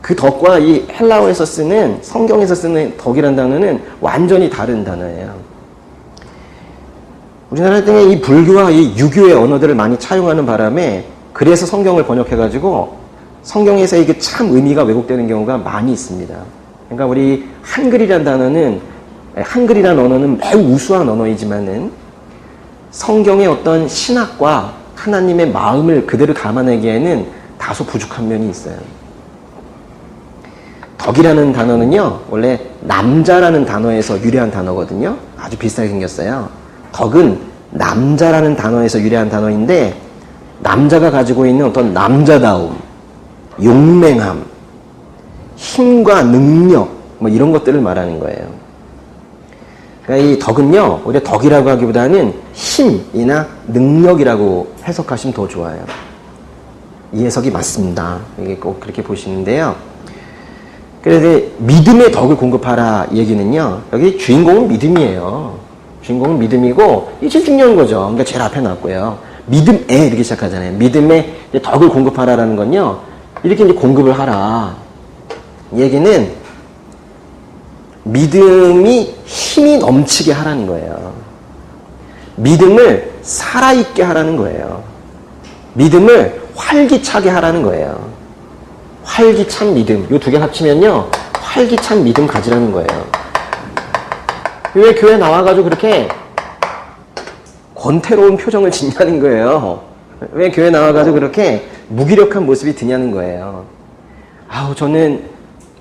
그 덕과 이 헬라어에서 쓰는, 성경에서 쓰는 덕이라는 단어는 완전히 다른 단어예요. 우리나라 등에 이 불교와 이 유교의 언어들을 많이 차용하는 바람에 그래서 성경을 번역해가지고 성경에서 이게 참 의미가 왜곡되는 경우가 많이 있습니다. 그러니까 우리 한글이라는 언어는 매우 우수한 언어이지만은 성경의 어떤 신학과 하나님의 마음을 그대로 담아내기에는 다소 부족한 면이 있어요. 덕이라는 단어는요, 원래 남자라는 단어에서 유래한 단어거든요. 아주 비슷하게 생겼어요. 덕은 남자라는 단어에서 유래한 단어인데, 남자가 가지고 있는 어떤 남자다움, 용맹함, 힘과 능력, 뭐 이런 것들을 말하는 거예요. 그러니까 이 덕은요, 우리가 덕이라고 하기보다는 힘이나 능력이라고 해석하시면 더 좋아요. 이 해석이 맞습니다. 이게 꼭 그렇게 보시는데요. 그래서 믿음의 덕을 공급하라 얘기는요, 여기 주인공은 믿음이에요. 주인공은 믿음이고, 이게 제일 중요한 거죠. 그러니까 제일 앞에 놨고요. 믿음에 이렇게 시작하잖아요. 믿음의 덕을 공급하라라는 건요, 이렇게 이제 공급을 하라. 얘기는 믿음이 힘이 넘치게 하라는 거예요. 믿음을 살아있게 하라는 거예요. 믿음을 활기차게 하라는 거예요. 활기찬 믿음. 이 두 개 합치면요, 활기찬 믿음 가지라는 거예요. 왜 교회 나와가지고 그렇게 권태로운 표정을 짓냐는 거예요. 왜 교회 나와가지고 그렇게 무기력한 모습이 드냐는 거예요.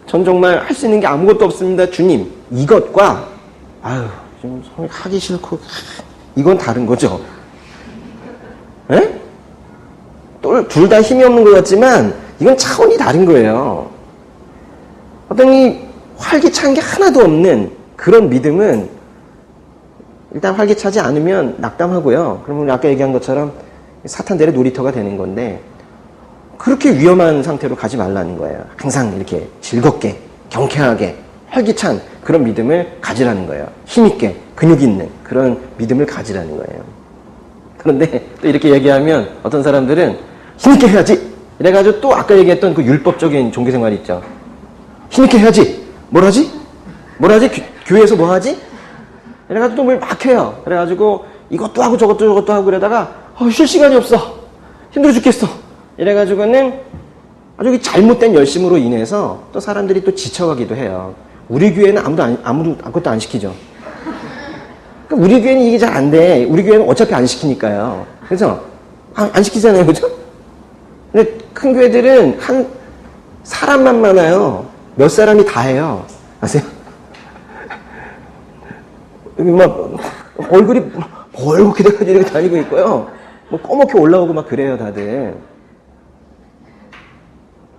전 정말 할 수 있는 게 아무것도 없습니다. 주님, 이것과 좀 하기 싫고 이건 다른 거죠. 에? 둘 다 힘이 없는 것 같지만 이건 차원이 다른 거예요. 어떤 이 활기찬 게 하나도 없는 그런 믿음은 일단 활기차지 않으면 낙담하고요. 그러면 아까 얘기한 것처럼 사탄들의 놀이터가 되는 건데, 그렇게 위험한 상태로 가지 말라는 거예요. 항상 이렇게 즐겁게, 경쾌하게, 활기찬 그런 믿음을 가지라는 거예요. 힘있게, 근육 있는 그런 믿음을 가지라는 거예요. 그런데 또 이렇게 얘기하면 어떤 사람들은 힘있게 해야지! 이래가지고 또 아까 얘기했던 그 율법적인 종교생활 있죠. 힘있게 해야지! 뭘 하지? 교회에서 뭐 하지? 이래가지고 또 뭘 막 해요. 그래가지고 이것도 하고 저것도 하고 그러다가 쉴 시간이 없어. 힘들어 죽겠어. 이래가지고는 아주 잘못된 열심으로 인해서 또 사람들이 또 지쳐가기도 해요. 우리 교회는 아무것도 안 시키죠. 그러니까 우리 교회는 이게 잘 안 돼. 우리 교회는 어차피 안 시키니까요. 그래서 안 시키잖아요. 그죠? 근데 큰 교회들은 한 사람만 많아요. 몇 사람이 다 해요. 아세요? 여기 막 얼굴이 벌겋게 돼가지고 이렇게 다니고 있고요. 뭐 꺼멓게 올라오고 막 그래요, 다들.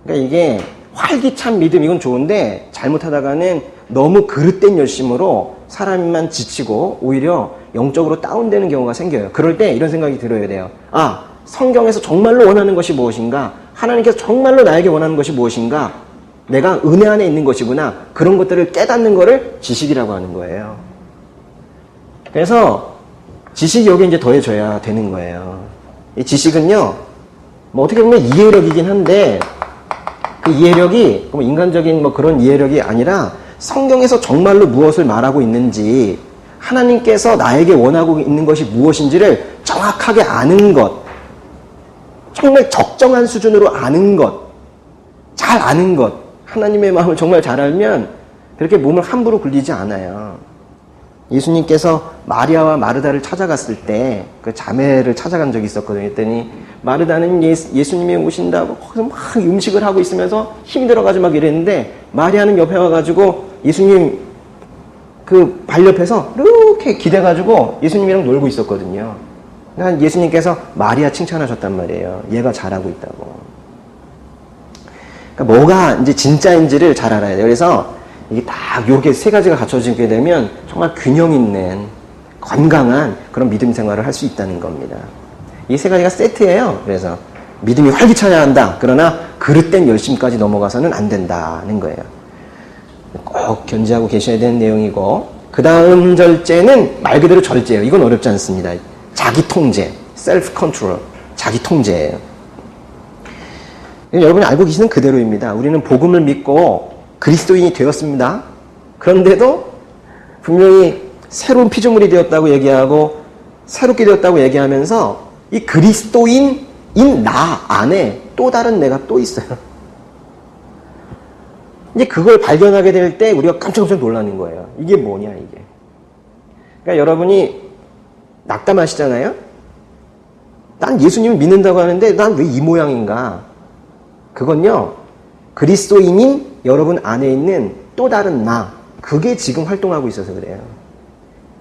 그러니까 이게 활기찬 믿음, 이건 좋은데 잘못하다가는 너무 그릇된 열심으로 사람만 지치고 오히려 영적으로 다운되는 경우가 생겨요. 그럴 때 이런 생각이 들어야 돼요. 성경에서 정말로 원하는 것이 무엇인가? 하나님께서 정말로 나에게 원하는 것이 무엇인가? 내가 은혜 안에 있는 것이구나. 그런 것들을 깨닫는 것을 지식이라고 하는 거예요. 그래서 지식이 여기 이제 더해져야 되는 거예요. 이 지식은요, 뭐 어떻게 보면 이해력이긴 한데, 그 이해력이 뭐 인간적인 뭐 그런 이해력이 아니라 성경에서 정말로 무엇을 말하고 있는지, 하나님께서 나에게 원하고 있는 것이 무엇인지를 정확하게 아는 것, 정말 적정한 수준으로 아는 것, 잘 아는 것, 하나님의 마음을 정말 잘 알면 그렇게 몸을 함부로 굴리지 않아요. 예수님께서 마리아와 마르다를 찾아갔을 때 그 자매를 찾아간 적이 있었거든요. 그랬더니 마르다는 예수님이 오신다고 거기서 막 음식을 하고 있으면서 힘들어가지고 막 이랬는데 마리아는 옆에 와가지고 예수님 그 발 옆에서 이렇게 기대가지고 예수님이랑 놀고 있었거든요. 그러니까 예수님께서 마리아 칭찬하셨단 말이에요. 얘가 잘하고 있다고. 그러니까 뭐가 이제 진짜인지를 잘 알아야 돼요. 그래서 이게 딱 요렇게 세 가지가 갖춰지게 되면 정말 균형 있는 건강한 그런 믿음 생활을 할 수 있다는 겁니다. 이 세 가지가 세트예요. 그래서 믿음이 활기차야 한다. 그러나 그릇된 열심까지 넘어가서는 안 된다는 거예요. 꼭 견지하고 계셔야 되는 내용이고, 그 다음 절제는 말 그대로 절제예요. 이건 어렵지 않습니다. 자기 통제, 셀프 컨트롤, 자기 통제예요. 여러분이 알고 계시는 그대로입니다. 우리는 복음을 믿고 그리스도인이 되었습니다. 그런데도 분명히 새로운 피조물이 되었다고 얘기하고 새롭게 되었다고 얘기하면서 이 그리스도인인 나 안에 또 다른 내가 또 있어요. 이제 그걸 발견하게 될 때 우리가 깜짝깜짝 놀라는 거예요. 이게 뭐냐 이게. 그러니까 여러분이 낙담하시잖아요. 난 예수님을 믿는다고 하는데 난 왜 이 모양인가. 그건요, 그리스도인인 여러분 안에 있는 또 다른 나, 그게 지금 활동하고 있어서 그래요.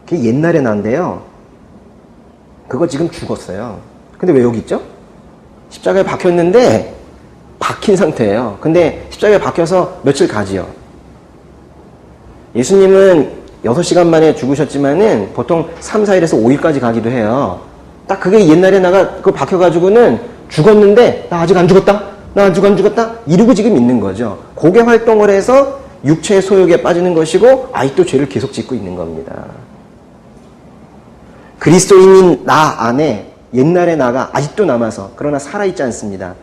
그게 옛날의 나인데요, 그거 지금 죽었어요. 근데 왜 여기 있죠? 십자가에 박혔는데 박힌 상태예요. 근데 십자가에 박혀서 며칠 가지요. 예수님은 6시간 만에 죽으셨지만은 보통 3, 4일에서 5일까지 가기도 해요. 딱 그게 옛날에 나가 그거 박혀가지고는 죽었는데 나 아직 안 죽었다? 나 아직 안 죽었다? 이러고 지금 있는 거죠. 고개 활동을 해서 육체의 소욕에 빠지는 것이고 아직도 죄를 계속 짓고 있는 겁니다. 그리스도인인 나 안에 옛날의 나가 아직도 남아서 그러나 살아있지 않습니다.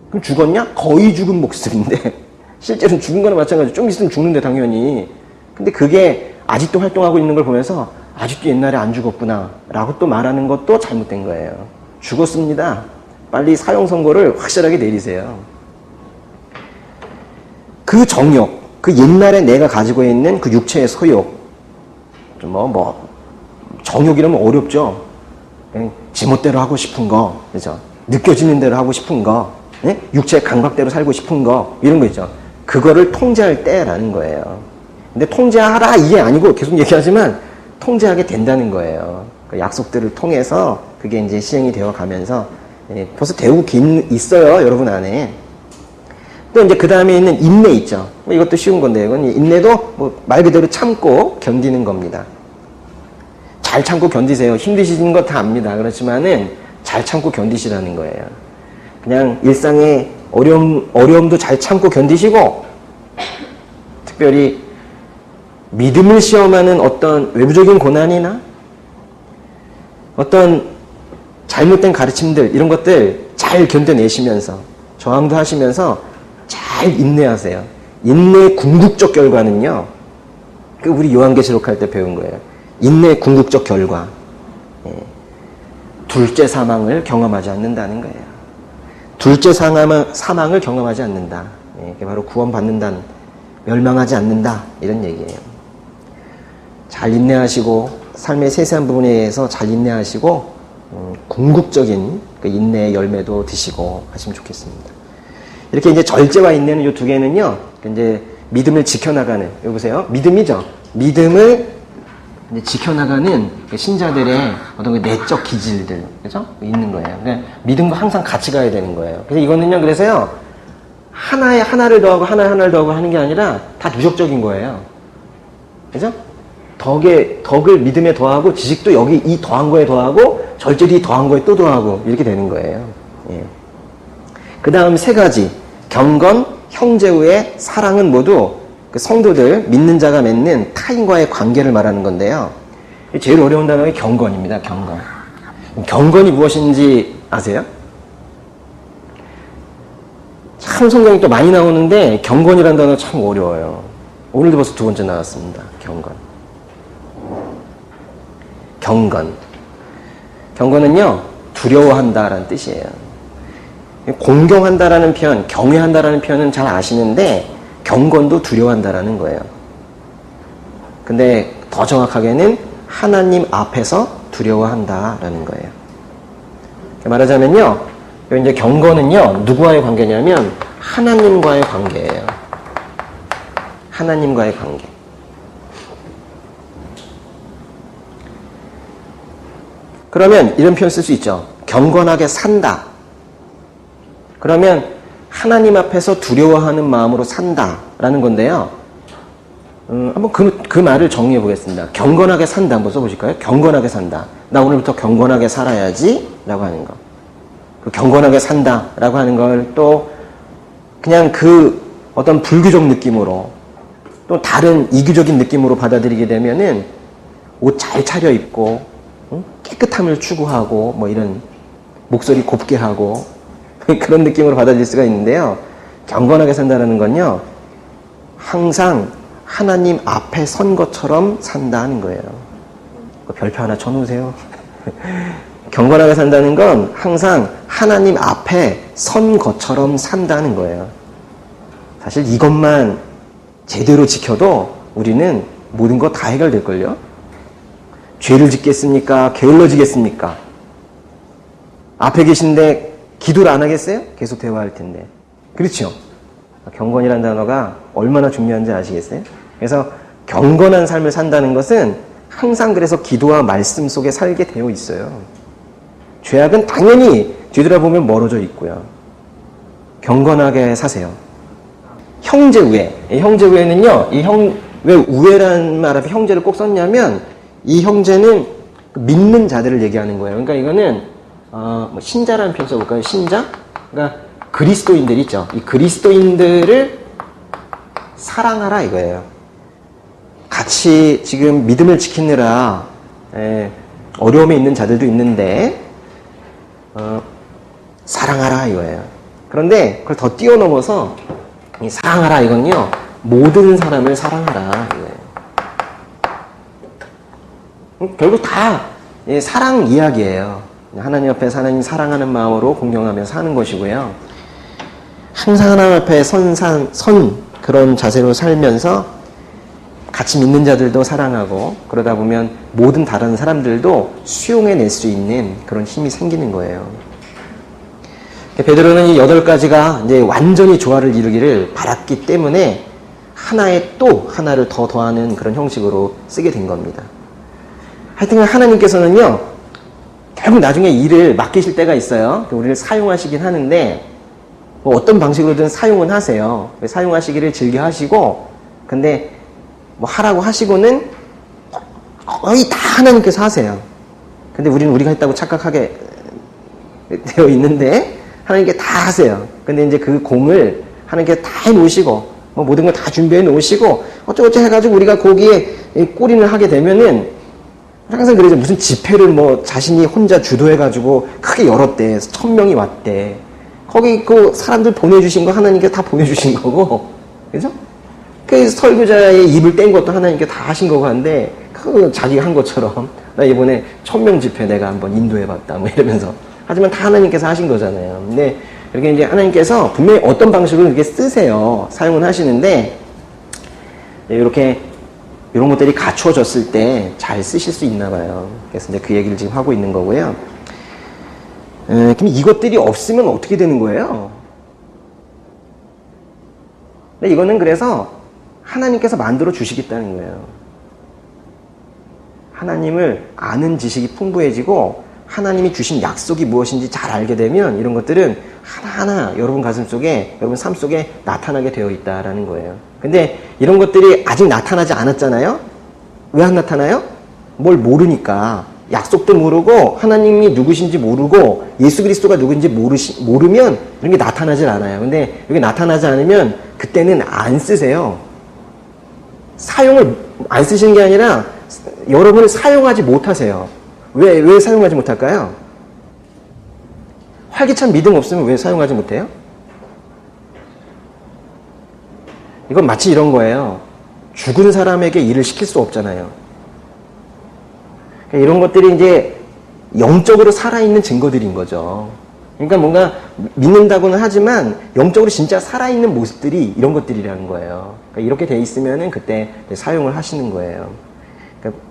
그럼 죽었냐? 거의 죽은 목숨인데 실제로는 죽은 거나 마찬가지로 좀 있으면 죽는데 당연히. 근데 그게 아직도 활동하고 있는 걸 보면서 아직도 옛날에 안 죽었구나 라고 또 말하는 것도 잘못된 거예요. 죽었습니다. 빨리 사형 선고를 확실하게 내리세요. 그 정욕, 그 옛날에 내가 가지고 있는 그 육체의 소욕, 정욕이라면 어렵죠. 지멋대로 하고 싶은 거, 그죠? 느껴지는 대로 하고 싶은 거, 육체의 감각대로 살고 싶은 거, 이런 거 있죠. 그거를 통제할 때라는 거예요. 근데 통제하라 이게 아니고 계속 얘기하지만 통제하게 된다는 거예요. 그 약속들을 통해서 그게 이제 시행이 되어 가면서 벌써 되고 있어요, 여러분 안에. 또 이제 그 다음에 있는 인내 있죠. 이것도 쉬운 건데, 이건 인내도 말 그대로 참고 견디는 겁니다. 잘 참고 견디세요. 힘드시는 거 다 압니다. 그렇지만은 잘 참고 견디시라는 거예요. 그냥 일상의 어려움도 잘 참고 견디시고, 특별히 믿음을 시험하는 어떤 외부적인 고난이나 어떤 잘못된 가르침들, 이런 것들 잘 견뎌내시면서 저항도 하시면서 잘 인내하세요. 인내의 궁극적 결과는요, 그 우리 요한계시록 할 때 배운 거예요. 인내의 궁극적 결과, 둘째 사망을 경험하지 않는다는 거예요. 둘째 사망을 경험하지 않는다. 그게 바로 구원받는다는, 멸망하지 않는다, 이런 얘기예요. 잘 인내하시고 삶의 세세한 부분에 의해서 잘 인내하시고 궁극적인 그 인내의 열매도 드시고 하시면 좋겠습니다. 이렇게 이제 절제와 인내는 이 두 개는요, 이제 믿음을 지켜나가는, 여기 보세요. 믿음이죠. 믿음을 이제 지켜나가는 신자들의 어떤 그 내적 기질들, 그죠? 있는 거예요. 그러니까 믿음과 항상 같이 가야 되는 거예요. 그래서 이거는요, 그래서요, 하나에 하나를 더하고 하나에 하나를 더하고 하는 게 아니라 다 누적적인 거예요. 그죠? 덕을 믿음에 더하고 지식도 여기 이 더한 거에 더하고 절제리 더한 거에 또 더하고 이렇게 되는 거예요. 예. 그 다음 세 가지 경건, 형제후의 사랑은 모두 그 성도들, 믿는 자가 맺는 타인과의 관계를 말하는 건데요. 제일 어려운 단어가 경건입니다. 경건. 경건이 무엇인지 아세요? 참 성경이 또 많이 나오는데 경건이라는 단어 참 어려워요. 오늘도 벌써 두 번째 나왔습니다. 경건. 경건. 경건은요, 두려워한다라는 뜻이에요. 공경한다라는 표현, 경외한다라는 표현은 잘 아시는데 경건도 두려워한다라는 거예요. 근데 더 정확하게는 하나님 앞에서 두려워한다라는 거예요. 말하자면요, 이제 경건은요, 누구와의 관계냐면 하나님과의 관계예요. 하나님과의 관계. 그러면 이런 표현 쓸 수 있죠. 경건하게 산다. 그러면 하나님 앞에서 두려워하는 마음으로 산다라는 건데요. 한번 그 말을 정리해 보겠습니다. 경건하게 산다 한번 써보실까요? 경건하게 산다. 나 오늘부터 경건하게 살아야지 라고 하는 거. 그 경건하게 산다 라고 하는 걸 또 그냥 그 어떤 불교적 느낌으로 또 다른 이교적인 느낌으로 받아들이게 되면은 옷 잘 차려입고 깨끗함을 추구하고 뭐 이런 목소리 곱게 하고 그런 느낌으로 받아들일 수가 있는데요. 경건하게 산다는 건요, 항상 하나님 앞에 선 것처럼 산다는 거예요. 별표 하나 쳐놓으세요. 경건하게 산다는 건 항상 하나님 앞에 선 것처럼 산다는 거예요. 사실 이것만 제대로 지켜도 우리는 모든 거 다 해결될걸요? 죄를 짓겠습니까? 게을러지겠습니까? 앞에 계신데 기도를 안 하겠어요? 계속 대화할 텐데. 그렇죠? 경건이라는 단어가 얼마나 중요한지 아시겠어요? 그래서 경건한 삶을 산다는 것은 항상 그래서 기도와 말씀 속에 살게 되어 있어요. 죄악은 당연히 뒤돌아보면 멀어져 있고요. 경건하게 사세요. 형제우애. 형제우애는요, 왜 우애라는 말 앞에 형제를 꼭 썼냐면, 이 형제는 믿는 자들을 얘기하는 거예요. 그러니까 이거는, 신자라는 표현 써볼까요? 신자? 그러니까 그리스도인들 있죠. 이 그리스도인들을 사랑하라 이거예요. 같이 지금 믿음을 지키느라, 어려움에 있는 자들도 있는데, 사랑하라 이거예요. 그런데 그걸 더 뛰어넘어서 이 사랑하라 이건요, 모든 사람을 사랑하라 이거예요. 결국 다 사랑 이야기예요. 하나님 앞에 하나님 사랑하는 마음으로 공경하며 사는 것이고요. 항상 하나님 앞에 선 그런 자세로 살면서 같이 믿는 자들도 사랑하고 그러다 보면 모든 다른 사람들도 수용해낼 수 있는 그런 힘이 생기는 거예요. 베드로는 이 8가지가 이제 완전히 조화를 이루기를 바랐기 때문에 하나에 또 하나를 더 더하는 그런 형식으로 쓰게 된 겁니다. 하여튼 하나님께서는요, 결국 나중에 일을 맡기실 때가 있어요. 우리를 사용하시긴 하는데 뭐 어떤 방식으로든 사용은 하세요. 사용하시기를 즐겨 하시고, 근데 뭐 하라고 하시고는 거의 다 하나님께서 하세요. 근데 우리는 우리가 했다고 착각하게 되어 있는데 하나님께 다 하세요. 근데 이제 그 공을 하나님께 다 해놓으시고 뭐 모든 걸 다 준비해 놓으시고 어쩌고저쩌고 해가지고 우리가 거기에 꼬리를 하게 되면은 항상 그러죠. 무슨 집회를 뭐 자신이 혼자 주도해가지고 크게 열었대. 1000명이 왔대. 거기 그 사람들 보내주신 거 하나님께 다 보내주신 거고, 그죠? 그 설교자의 입을 뗀 것도 하나님께 다 하신 거고 한데, 그 자기가 한 것처럼, 나 이번에 1000명 집회 내가 한번 인도해봤다, 뭐 이러면서. 하지만 다 하나님께서 하신 거잖아요. 근데 이렇게 이제 하나님께서 분명히 어떤 방식으로 이렇게 쓰세요. 사용은 하시는데, 이렇게 이런 것들이 갖추어졌을 때 잘 쓰실 수 있나 봐요. 그래서 이제 그 얘기를 지금 하고 있는 거고요. 그럼 이것들이 없으면 어떻게 되는 거예요? 근데 이거는 그래서 하나님께서 만들어 주시겠다는 거예요. 하나님을 아는 지식이 풍부해지고 하나님이 주신 약속이 무엇인지 잘 알게 되면 이런 것들은 하나하나 여러분 가슴 속에, 여러분 삶 속에 나타나게 되어 있다라는 거예요. 근데 이런 것들이 아직 나타나지 않았잖아요? 왜 안 나타나요? 뭘 모르니까. 약속도 모르고 하나님이 누구신지 모르고 예수 그리스도가 누구인지 모르면 이런 게 나타나질 않아요. 근데 이게 나타나지 않으면 그때는 안 쓰세요. 사용을 안 쓰시는 게 아니라 여러분을 사용하지 못하세요. 왜 사용하지 못할까요? 활기찬 믿음 없으면 왜 사용하지 못해요? 이건 마치 이런 거예요. 죽은 사람에게 일을 시킬 수 없잖아요. 이런 것들이 이제 영적으로 살아있는 증거들인 거죠. 그러니까 뭔가 믿는다고는 하지만 영적으로 진짜 살아있는 모습들이 이런 것들이라는 거예요. 그러니까 이렇게 돼 있으면은 그때 사용을 하시는 거예요. 그러니까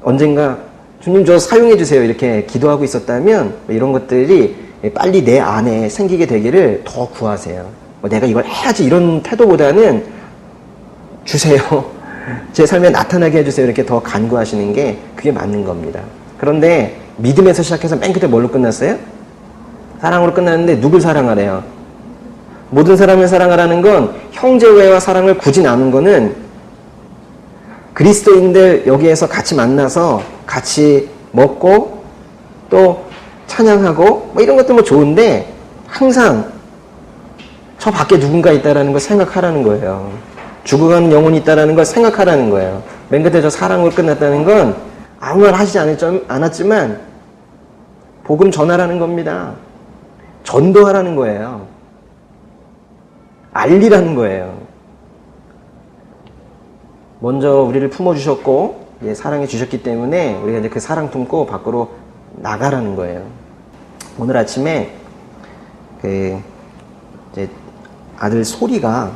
언젠가 주님 저 사용해 주세요 이렇게 기도하고 있었다면 이런 것들이 빨리 내 안에 생기게 되기를 더 구하세요. 내가 이걸 해야지 이런 태도보다는 주세요. 제 삶에 나타나게 해주세요. 이렇게 더 간구하시는 게 그게 맞는 겁니다. 그런데 믿음에서 시작해서 맨 끝에 뭘로 끝났어요? 사랑으로 끝났는데 누굴 사랑하래요? 모든 사람을 사랑하라는 건 형제외와 사랑을 굳이 나눈 거는 그리스도인들 여기에서 같이 만나서 같이 먹고 또 찬양하고 뭐 이런 것도 뭐 좋은데 항상 저 밖에 누군가 있다라는 걸 생각하라는 거예요. 죽어가는 영혼이 있다라는 걸 생각하라는 거예요. 맨 끝에 저 사랑으로 끝났다는 건 아무 말 하지 않았지만 복음 전하라는 겁니다. 전도하라는 거예요. 알리라는 거예요. 먼저 우리를 품어주셨고 사랑해 주셨기 때문에 우리가 이제 그 사랑 품고 밖으로 나가라는 거예요. 오늘 아침에 이제 아들 소리가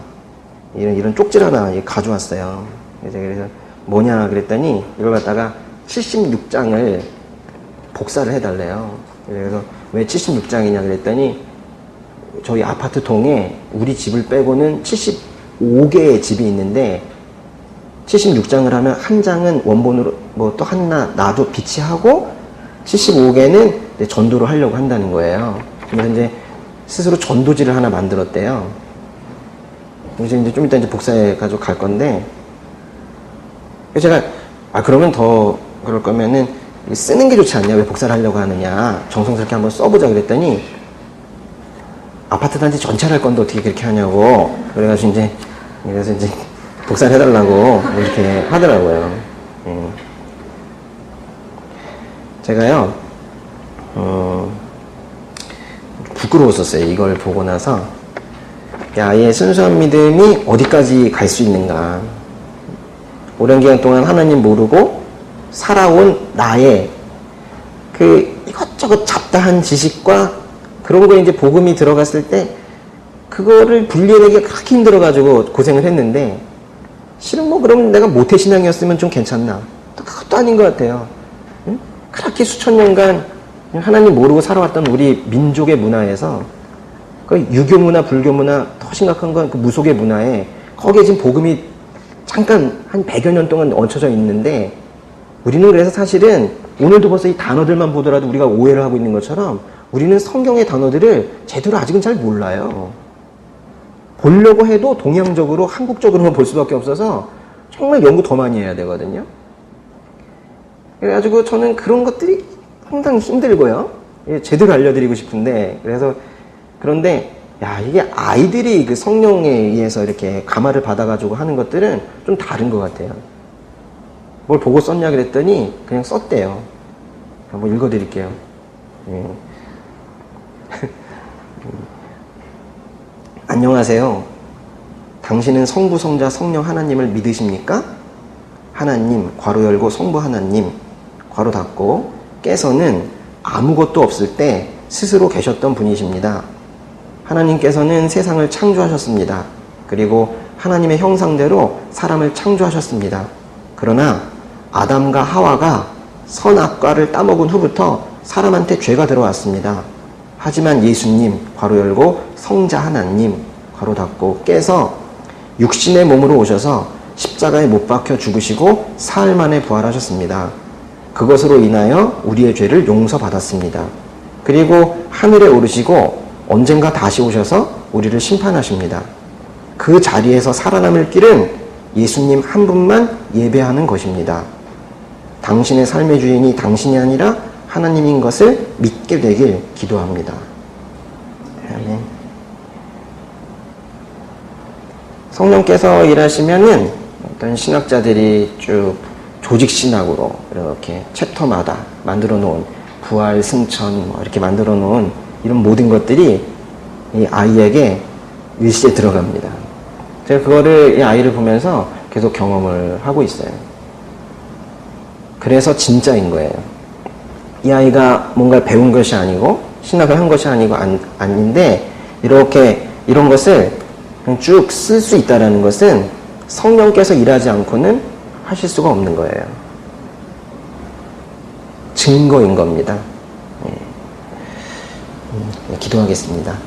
이런 쪽지 하나 가져왔어요. 그래서 뭐냐 그랬더니 이걸 갖다가 76장을 복사를 해달래요. 그래서 왜 76장이냐 그랬더니 저희 아파트 동에 우리 집을 빼고는 75개의 집이 있는데 76장을 하면 한 장은 원본으로 뭐 또 하나 놔도 비치하고 75개는 전도를 하려고 한다는 거예요. 그래서 이제 스스로 전도지를 하나 만들었대요. 그래서 이제 좀 이따 이제 복사해 가지고 갈 건데 제가 그러면 더 그럴 거면은 쓰는 게 좋지 않냐? 왜 복사를 하려고 하느냐? 정성스럽게 한번 써보자 그랬더니 아파트 단지 전체를 할 건데 어떻게 그렇게 하냐고 그래서 이제 복사를 해달라고 이렇게 하더라고요. 제가요 부끄러웠었어요. 이걸 보고 나서 아예 순수한 믿음이 어디까지 갈 수 있는가. 오랜 기간 동안 하나님 모르고 살아온 나의 그 이것저것 잡다한 지식과 그런 거에 이제 복음이 들어갔을 때 그거를 분리해내기가 그렇게 힘들어가지고 고생을 했는데 실은 뭐 그럼 내가 모태신앙이었으면 좀 괜찮나? 또 그것도 아닌 것 같아요. 응? 그렇게 수천 년간 하나님 모르고 살아왔던 우리 민족의 문화에서 그 유교 문화, 불교 문화, 더 심각한 건 그 무속의 문화에 거기에 지금 복음이 잠깐 한 100여 년 동안 얹혀져 있는데 우리는 그래서 사실은 오늘도 벌써 이 단어들만 보더라도 우리가 오해를 하고 있는 것처럼 우리는 성경의 단어들을 제대로 아직은 잘 몰라요. 보려고 해도 동양적으로 한국적으로만 볼 수밖에 없어서 정말 연구 더 많이 해야 되거든요. 그래가지고 저는 그런 것들이 상당히 힘들고요. 제대로 알려드리고 싶은데 그런데 이게 아이들이 그 성령에 의해서 이렇게 감화를 받아가지고 하는 것들은 좀 다른 것 같아요. 뭘 보고 썼냐 그랬더니 그냥 썼대요. 한번 읽어드릴게요. 안녕하세요. 당신은 성부, 성자, 성령 하나님을 믿으십니까? 하나님, 괄호 열고 성부 하나님, 괄호 닫고, 께서는 아무것도 없을 때 스스로 계셨던 분이십니다. 하나님께서는 세상을 창조하셨습니다. 그리고 하나님의 형상대로 사람을 창조하셨습니다. 그러나 아담과 하와가 선악과를 따먹은 후부터 사람한테 죄가 들어왔습니다. 하지만 예수님, 괄호 열고 성자 하나님, 괄호 닫고 깨서 육신의 몸으로 오셔서 십자가에 못 박혀 죽으시고 사흘 만에 부활하셨습니다. 그것으로 인하여 우리의 죄를 용서받았습니다. 그리고 하늘에 오르시고 언젠가 다시 오셔서 우리를 심판하십니다. 그 자리에서 살아남을 길은 예수님 한 분만 예배하는 것입니다. 당신의 삶의 주인이 당신이 아니라 하나님인 것을 믿게 되길 기도합니다. 아멘. 성령께서 일하시면은 어떤 신학자들이 쭉 조직신학으로 이렇게 챕터마다 만들어 놓은 부활, 승천 이렇게 만들어 놓은 이런 모든 것들이 이 아이에게 일시에 들어갑니다. 제가 그거를 이 아이를 보면서 계속 경험을 하고 있어요. 그래서 진짜인 거예요. 이 아이가 뭔가 배운 것이 아니고 신학을 한 것이 아니고 아닌데 이렇게 이런 것을 쭉 쓸 수 있다는 것은 성령께서 일하지 않고는 하실 수가 없는 거예요. 증거인 겁니다. 기도하겠습니다.